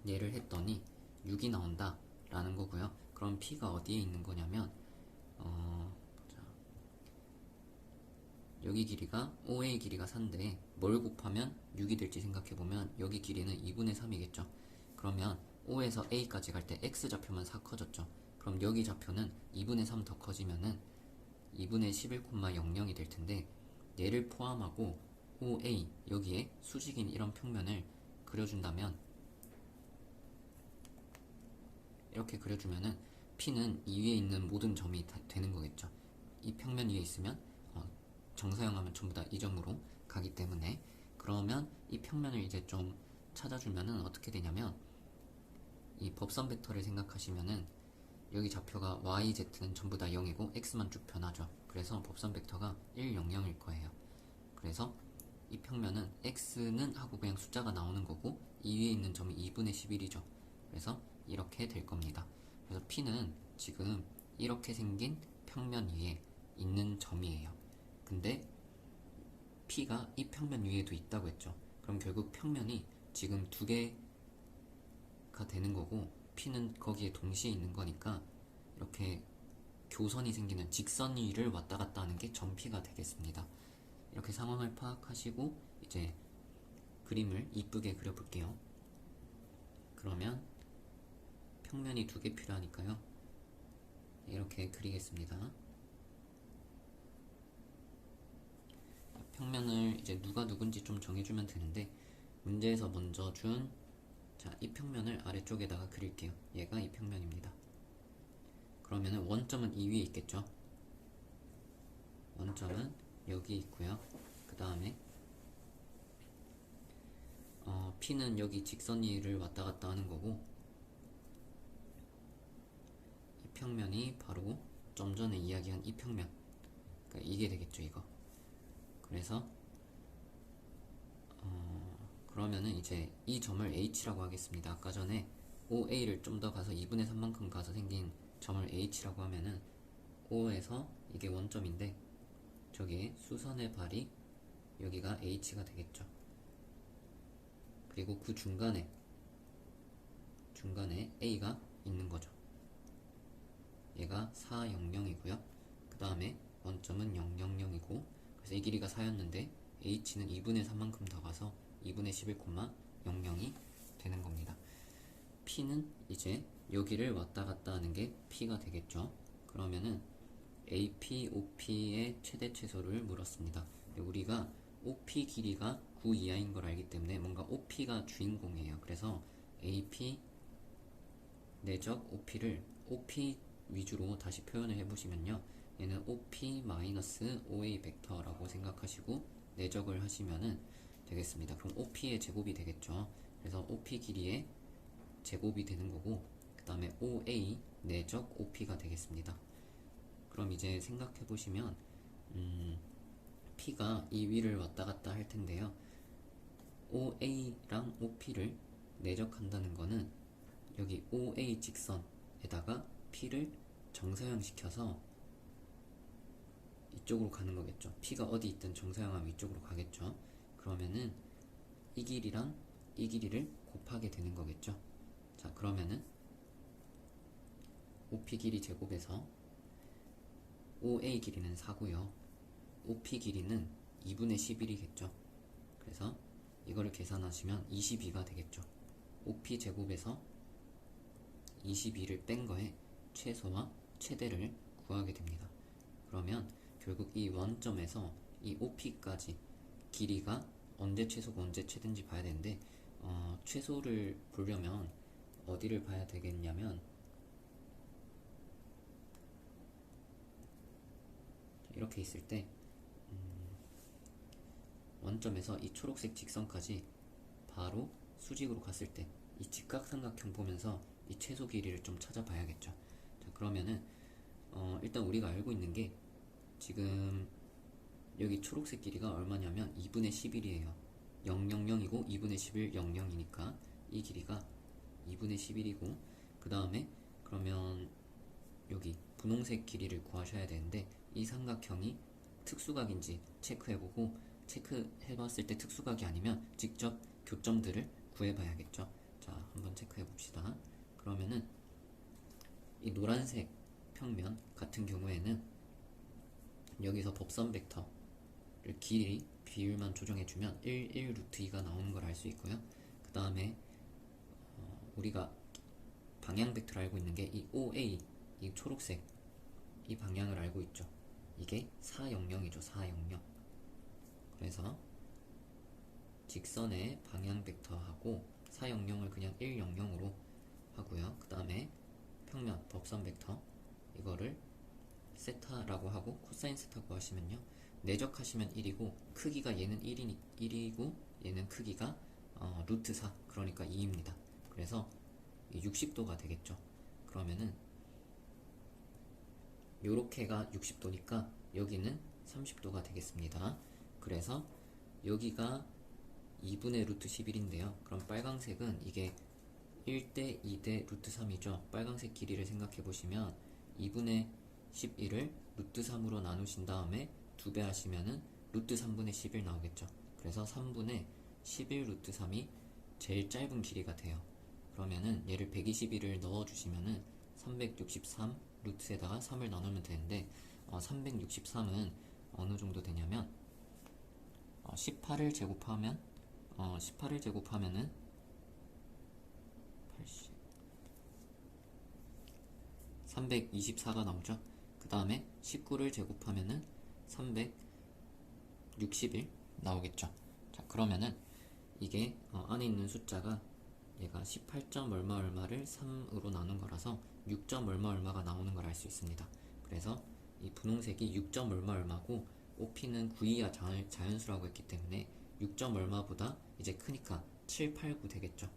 얘를 했더니 6이 나온다 라는 거고요. 그럼 P가 어디에 있는 거냐면 자, 여기 길이가 OA 길이가 4인데 뭘 곱하면 6이 될지 생각해보면 여기 길이는 2분의 3이겠죠. 그러면 O에서 A까지 갈 때 X좌표만 4 커졌죠. 그럼 여기 좌표는 2분의 3 더 커지면은 2분의 11,00이 될 텐데 얘를 포함하고 OA 여기에 수직인 이런 평면을 그려준다면 이렇게 그려주면은 P는 이 위에 있는 모든 점이 다 되는 거겠죠. 이 평면 위에 있으면 정사형 하면 전부 다 이 점으로 가기 때문에 그러면 이 평면을 이제 좀 찾아주면은 어떻게 되냐면 이 법선 벡터를 생각하시면은 여기 좌표가 y, z는 전부 다 0이고 x만 쭉 변하죠. 그래서 법선 벡터가 1, 0, 0일 거예요. 그래서 이 평면은 x는 하고 그냥 숫자가 나오는 거고 이 위에 있는 점이 2분의 11이죠. 그래서 이렇게 될 겁니다. 그래서 p는 지금 이렇게 생긴 평면 위에 있는 점이에요. 근데 p가 이 평면 위에도 있다고 했죠. 그럼 결국 평면이 지금 두 개가 되는 거고 p는 거기에 동시에 있는 거니까 이렇게 교선이 생기는 직선 위를 왔다 갔다 하는 게 점 p가 되겠습니다. 이렇게 상황을 파악하시고 이제 그림을 이쁘게 그려볼게요. 그러면 평면이 두 개 필요하니까요. 이렇게 그리겠습니다. 평면을 이제 누가 누군지 좀 정해주면 되는데 문제에서 먼저 준 이 평면을 아래쪽에다가 그릴게요. 얘가 이 평면입니다. 그러면은 원점은 이 위에 있겠죠. 원점은 여기 있고요. 그 다음에 P는 여기 직선 위를 왔다 갔다 하는 거고 이 평면이 바로 좀 전에 이야기한 이 평면, 그러니까 이게 되겠죠. 이거. 그래서 그러면은 이제 이 점을 H라고 하겠습니다. 아까 전에 OA를 좀 더 가서 2분의 3만큼 가서 생긴 점을 H라고 하면은 O에서 이게 원점인데 저기에 수선의 발이 여기가 H가 되겠죠. 그리고 그 중간에 A가 있는 거죠. 얘가 400이고요. 그 다음에 원점은 000이고 그래서 이 길이가 4였는데 H는 2분의 3만큼 더 가서 2분의 11,00이 되는 겁니다. P는 이제 여기를 왔다 갔다 하는 게 P가 되겠죠. 그러면은 AP, OP의 최대 최소를 물었습니다. 우리가 OP 길이가 9 이하인 걸 알기 때문에 뭔가 OP가 주인공이에요. 그래서 AP 내적 OP를 OP 위주로 다시 표현을 해보시면요. 얘는 OP-OA 벡터라고 생각하시고 내적을 하시면은 되겠습니다. 그럼 OP의 제곱이 되겠죠. 그래서 OP 길이의 제곱이 되는 거고 그 다음에 OA 내적 OP가 되겠습니다. 그럼 이제 생각해 보시면 P가 이 위를 왔다 갔다 할 텐데요. OA랑 OP를 내적한다는 거는 여기 OA 직선에다가 P를 정사형 시켜서 이쪽으로 가는 거겠죠. P가 어디 있든 정사형하면 이쪽으로 가겠죠. 그러면은 이 길이랑 이 길이를 곱하게 되는 거겠죠. 자, 그러면은 OP 길이 제곱에서 OA 길이는 4고요. OP 길이는 2분의 11이겠죠. 그래서 이거를 계산하시면 22가 되겠죠. OP 제곱에서 22를 뺀 거에 최소와 최대를 구하게 됩니다. 그러면 결국 이 원점에서 이 OP까지 길이가 언제 최소고 언제 최대인지 봐야 되는데 최소를 보려면 어디를 봐야 되겠냐면 이렇게 있을 때 원점에서 이 초록색 직선까지 바로 수직으로 갔을 때 이 직각삼각형 보면서 이 최소 길이를 좀 찾아봐야겠죠. 자, 그러면은 일단 우리가 알고 있는 게 지금 여기 초록색 길이가 얼마냐면 2분의 11이에요. 000이고 2분의 11 00이니까 이 길이가 2분의 11이고 그 다음에 그러면 여기 분홍색 길이를 구하셔야 되는데 이 삼각형이 특수각인지 체크해보고 체크해봤을 때 특수각이 아니면 직접 교점들을 구해봐야겠죠. 자, 한번 체크해봅시다. 그러면은 이 노란색 평면 같은 경우에는 여기서 법선 벡터를 길이 비율만 조정해주면 1 루트 2가 나오는 걸 알 수 있고요. 그 다음에 우리가 방향 벡터를 알고 있는 게 이 OA, 이 초록색 이 방향을 알고 있죠. 이게 400이죠. 400. 그래서 직선의 방향 벡터하고 400을 그냥 100으로 하고요. 그 다음에 평면 법선 벡터 이거를 세타라고 하고 코사인 세타 구하시면요. 내적하시면 1이고 크기가 얘는 1이고 얘는 크기가 루트 4 그러니까 2입니다. 그래서 60도가 되겠죠. 그러면은 요렇게가 60도니까 여기는 30도가 되겠습니다. 그래서 여기가 2분의 루트 11인데요. 그럼 빨강색은 이게 1대 2대 루트 3이죠. 빨강색 길이를 생각해 보시면 2분의 11을 루트 3으로 나누신 다음에 2배 하시면은 루트 3분의 11 나오겠죠. 그래서 3분의 11 루트 3이 제일 짧은 길이가 돼요. 그러면은 얘를 121을 넣어주시면은 363 루트에다가 3을 나누면 되는데 363은 어느 정도 되냐면 18을 제곱하면 18을 제곱하면은 80 324가 나오죠. 그 다음에 19를 제곱하면은 361 나오겠죠. 자, 그러면은 이게 안에 있는 숫자가 얘가 18점 얼마 얼마를 3으로 나눈 거라서 6점 얼마 얼마가 나오는 걸 알 수 있습니다. 그래서 이 분홍색이 6점 얼마 얼마고 OP는 9 이하 자연수라고 했기 때문에 6점 얼마보다 이제 크니까 7, 8, 9 되겠죠.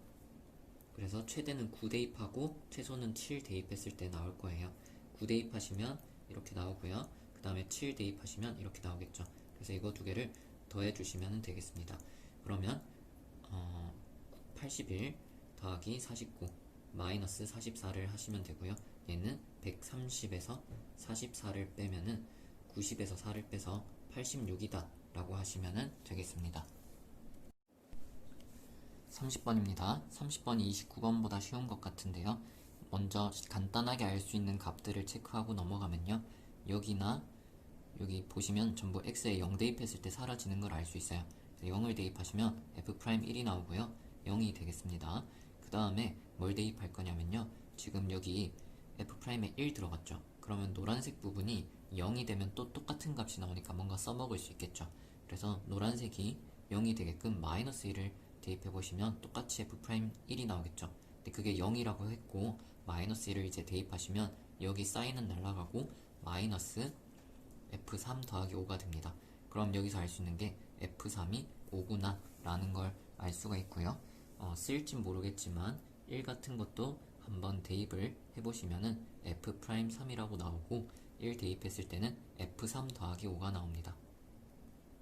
그래서 최대는 9 대입하고 최소는 7 대입했을 때 나올 거예요. 9 대입하시면 이렇게 나오고요. 그 다음에 7 대입하시면 이렇게 나오겠죠. 그래서 이거 두 개를 더해 주시면 되겠습니다. 그러면 81 더하기 49 마이너스 44를 하시면 되고요. 얘는 130에서 44를 빼면은 90에서 4를 빼서 86이다 라고 하시면 되겠습니다. 30번입니다. 30번이 29번보다 쉬운 것 같은데요. 먼저 간단하게 알 수 있는 값들을 체크하고 넘어가면요. 여기나 여기 보시면 전부 x에 0 대입했을 때 사라지는 걸 알 수 있어요. 0을 대입하시면 f'1이 나오고요. 0이 되겠습니다. 그 다음에 뭘 대입할 거냐면요. 지금 여기 f'에 1 들어갔죠. 그러면 노란색 부분이 0이 되면 또 똑같은 값이 나오니까 뭔가 써먹을 수 있겠죠. 그래서 노란색이 0이 되게끔 마이너스 1을 대입해보시면 똑같이 f'1이 나오겠죠. 근데 그게 0이라고 했고 마이너스 1을 이제 대입하시면 여기 사인은 날아가고 마이너스 f3 더하기 5가 됩니다. 그럼 여기서 알 수 있는 게 f3이 5구나 라는 걸 알 수가 있고요. 쓸진 모르겠지만 1 같은 것도 한번 대입을 해보시면은 f'3이라고 나오고 1 대입했을 때는 f3 더하기 5가 나옵니다.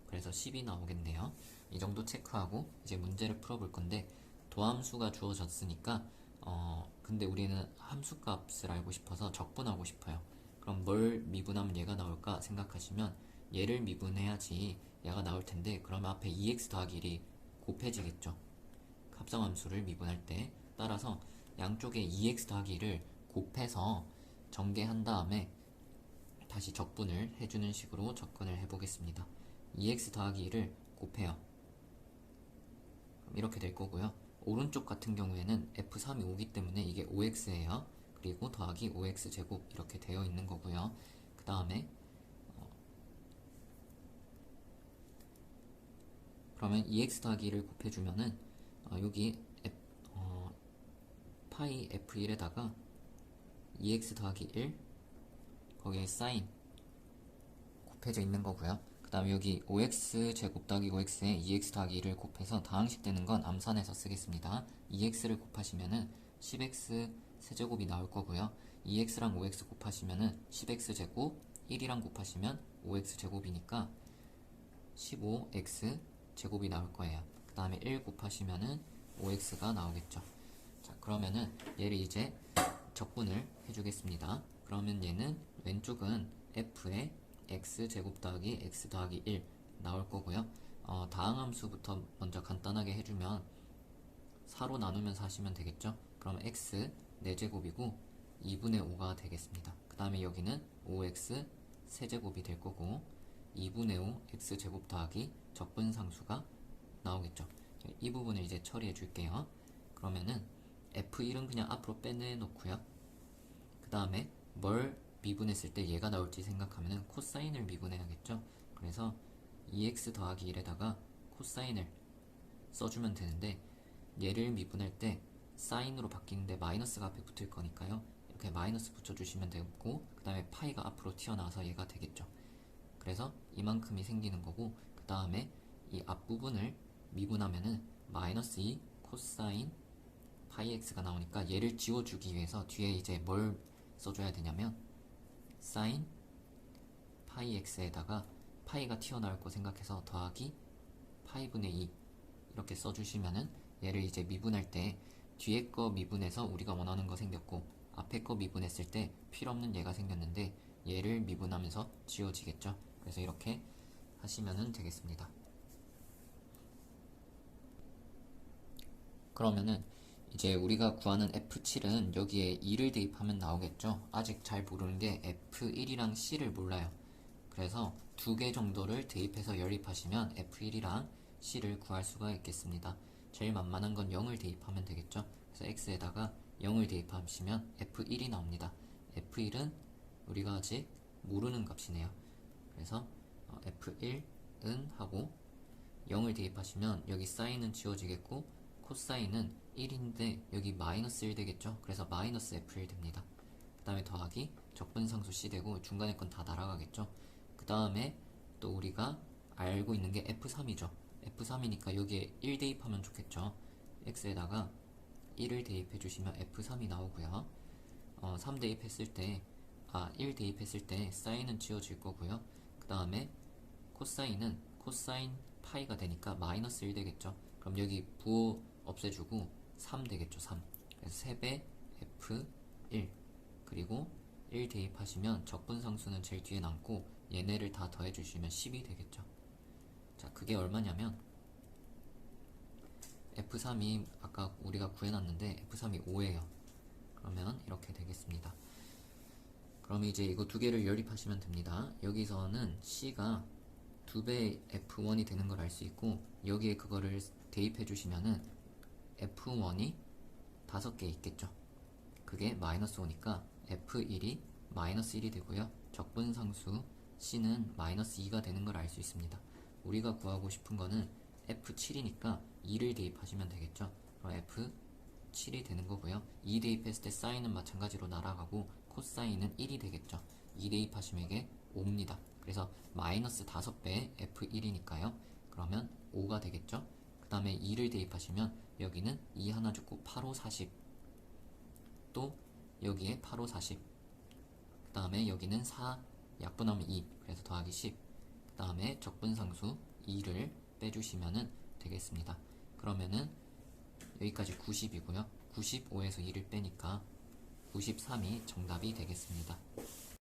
그래서 10이 나오겠네요. 이 정도 체크하고 이제 문제를 풀어볼 건데 도함수가 주어졌으니까 근데 우리는 함수값을 알고 싶어서 적분하고 싶어요. 그럼 뭘 미분하면 얘가 나올까 생각하시면 얘를 미분해야지 얘가 나올 텐데 그러면 앞에 2x 더하기 1이 곱해지겠죠. 합성함수를 미분할 때 따라서 양쪽에 2x 더하기 1을 곱해서 전개한 다음에 다시 적분을 해주는 식으로 접근을 해보겠습니다. 2x 더하기 1을 곱해요. 그럼 이렇게 될 거고요. 오른쪽 같은 경우에는 f3이 5기 때문에 이게 5x예요. 그리고 더하기 5x 제곱 이렇게 되어 있는 거고요. 그 다음에 그러면 2x 더하기 1을 곱해주면은 여기 파이 f1에다가 2x 더하기 1 거기에 사인 곱해져 있는 거고요. 그 다음에 여기 5x 제곱 더하기 5x에 2x 더하기 1을 곱해서 다항식 되는 건 암산해서 쓰겠습니다. 2x를 곱하시면은 10x 세제곱이 나올 거고요. 2x랑 5x 곱하시면은 10x 제곱 1이랑 곱하시면 5x 제곱이니까 15x 제곱이 나올 거예요. 그 다음에 1 곱하시면은 5x가 나오겠죠. 자, 그러면은 얘를 이제 적분을 해주겠습니다. 그러면 얘는 왼쪽은 f에 x 제곱 더하기 x 더하기 1 나올 거고요. 다항함수부터 먼저 간단하게 해주면 4로 나누면서 하시면 되겠죠. 그럼 x 4제곱이고 2분의 5가 되겠습니다. 그 다음에 여기는 5x 세제곱이 될 거고 2분의 5 x 제곱 더하기 적분상수가 나오겠죠. 이 부분을 이제 처리해 줄게요. 그러면은 f1은 그냥 앞으로 빼내 놓고요. 그 다음에 뭘 미분했을 때 얘가 나올지 생각하면은 코사인을 미분해야겠죠. 그래서 2x 더하기 1에다가 코사인을 써주면 되는데 얘를 미분할 때 사인으로 바뀌는데 마이너스가 앞에 붙을 거니까요. 이렇게 마이너스 붙여주시면 되고 그 다음에 파이가 앞으로 튀어나와서 얘가 되겠죠. 그래서 이만큼이 생기는 거고 그 다음에 이 앞부분을 미분하면은 마이너스 2 코사인 파이 x가 나오니까 얘를 지워주기 위해서 뒤에 이제 뭘 써줘야 되냐면 사인 파이 x에다가 파이가 튀어나올 거 생각해서 더하기 파이분의 2 이렇게 써주시면은 얘를 이제 미분할 때 뒤에 거 미분해서 우리가 원하는 거 생겼고 앞에 거 미분했을 때 필요없는 얘가 생겼는데 얘를 미분하면서 지워지겠죠. 그래서 이렇게 하시면 되겠습니다. 그러면은 이제 우리가 구하는 F7은 여기에 2를 대입하면 나오겠죠. 아직 잘 모르는 게 F1이랑 C를 몰라요. 그래서 두 개 정도를 대입해서 연립하시면 F1이랑 C를 구할 수가 있겠습니다. 제일 만만한 건 0을 대입하면 되겠죠. 그래서 X에다가 0을 대입하시면 F1이 나옵니다. F1은 우리가 아직 모르는 값이네요. 그래서 F1은 하고 0을 대입하시면 여기 사인은 지워지겠고 코사인은 1인데 여기 마이너스 1 되겠죠. 그래서 마이너스 F1 됩니다. 그 다음에 더하기 적분상수 C 되고 중간에 건 다 날아가겠죠. 그 다음에 또 우리가 알고 있는 게 F3이죠. F3이니까 여기에 1 대입하면 좋겠죠. X에다가 1을 대입해 주시면 F3이 나오고요. 3 대입했을 때 1 대입했을 때 사인은 지워질 거고요. 그 다음에 코사인은 코사인 파이가 되니까 마이너스 1 되겠죠. 그럼 여기 부호 없애주고 3 되겠죠. 3. 그래서 3배 F1 그리고 1 대입하시면 적분상수는 제일 뒤에 남고 얘네를 다 더해주시면 10이 되겠죠. 자, 그게 얼마냐면 F3이 아까 우리가 구해놨는데 F3이 5예요. 그러면 이렇게 되겠습니다. 그럼 이제 이거 두 개를 연립하시면 됩니다. 여기서는 C가 2배 F1이 되는 걸 알 수 있고 여기에 그거를 대입해 주시면은 F1이 5개 있겠죠. 그게 마이너스 5니까 F1이 마이너스 1이 되고요. 적분상수 C는 마이너스 2가 되는 걸 알 수 있습니다. 우리가 구하고 싶은 거는 F7이니까 2를 대입하시면 되겠죠. 그럼 F7이 되는 거고요. 2 대입했을 때 사인은 마찬가지로 날아가고 코사인은 1이 되겠죠. 2 대입하시면 이게 5입니다. 그래서 마이너스 5배 F1이니까요. 그러면 5가 되겠죠. 그 다음에 2를 대입하시면 여기는 2 하나 죽고 8, 5, 40 또 여기에 8, 5, 40 그 다음에 여기는 4 약분하면 2 그래서 더하기 10 그 다음에 적분상수 2를 빼주시면 되겠습니다. 그러면은 여기까지 90이고요 95에서 2를 빼니까 93이 정답이 되겠습니다.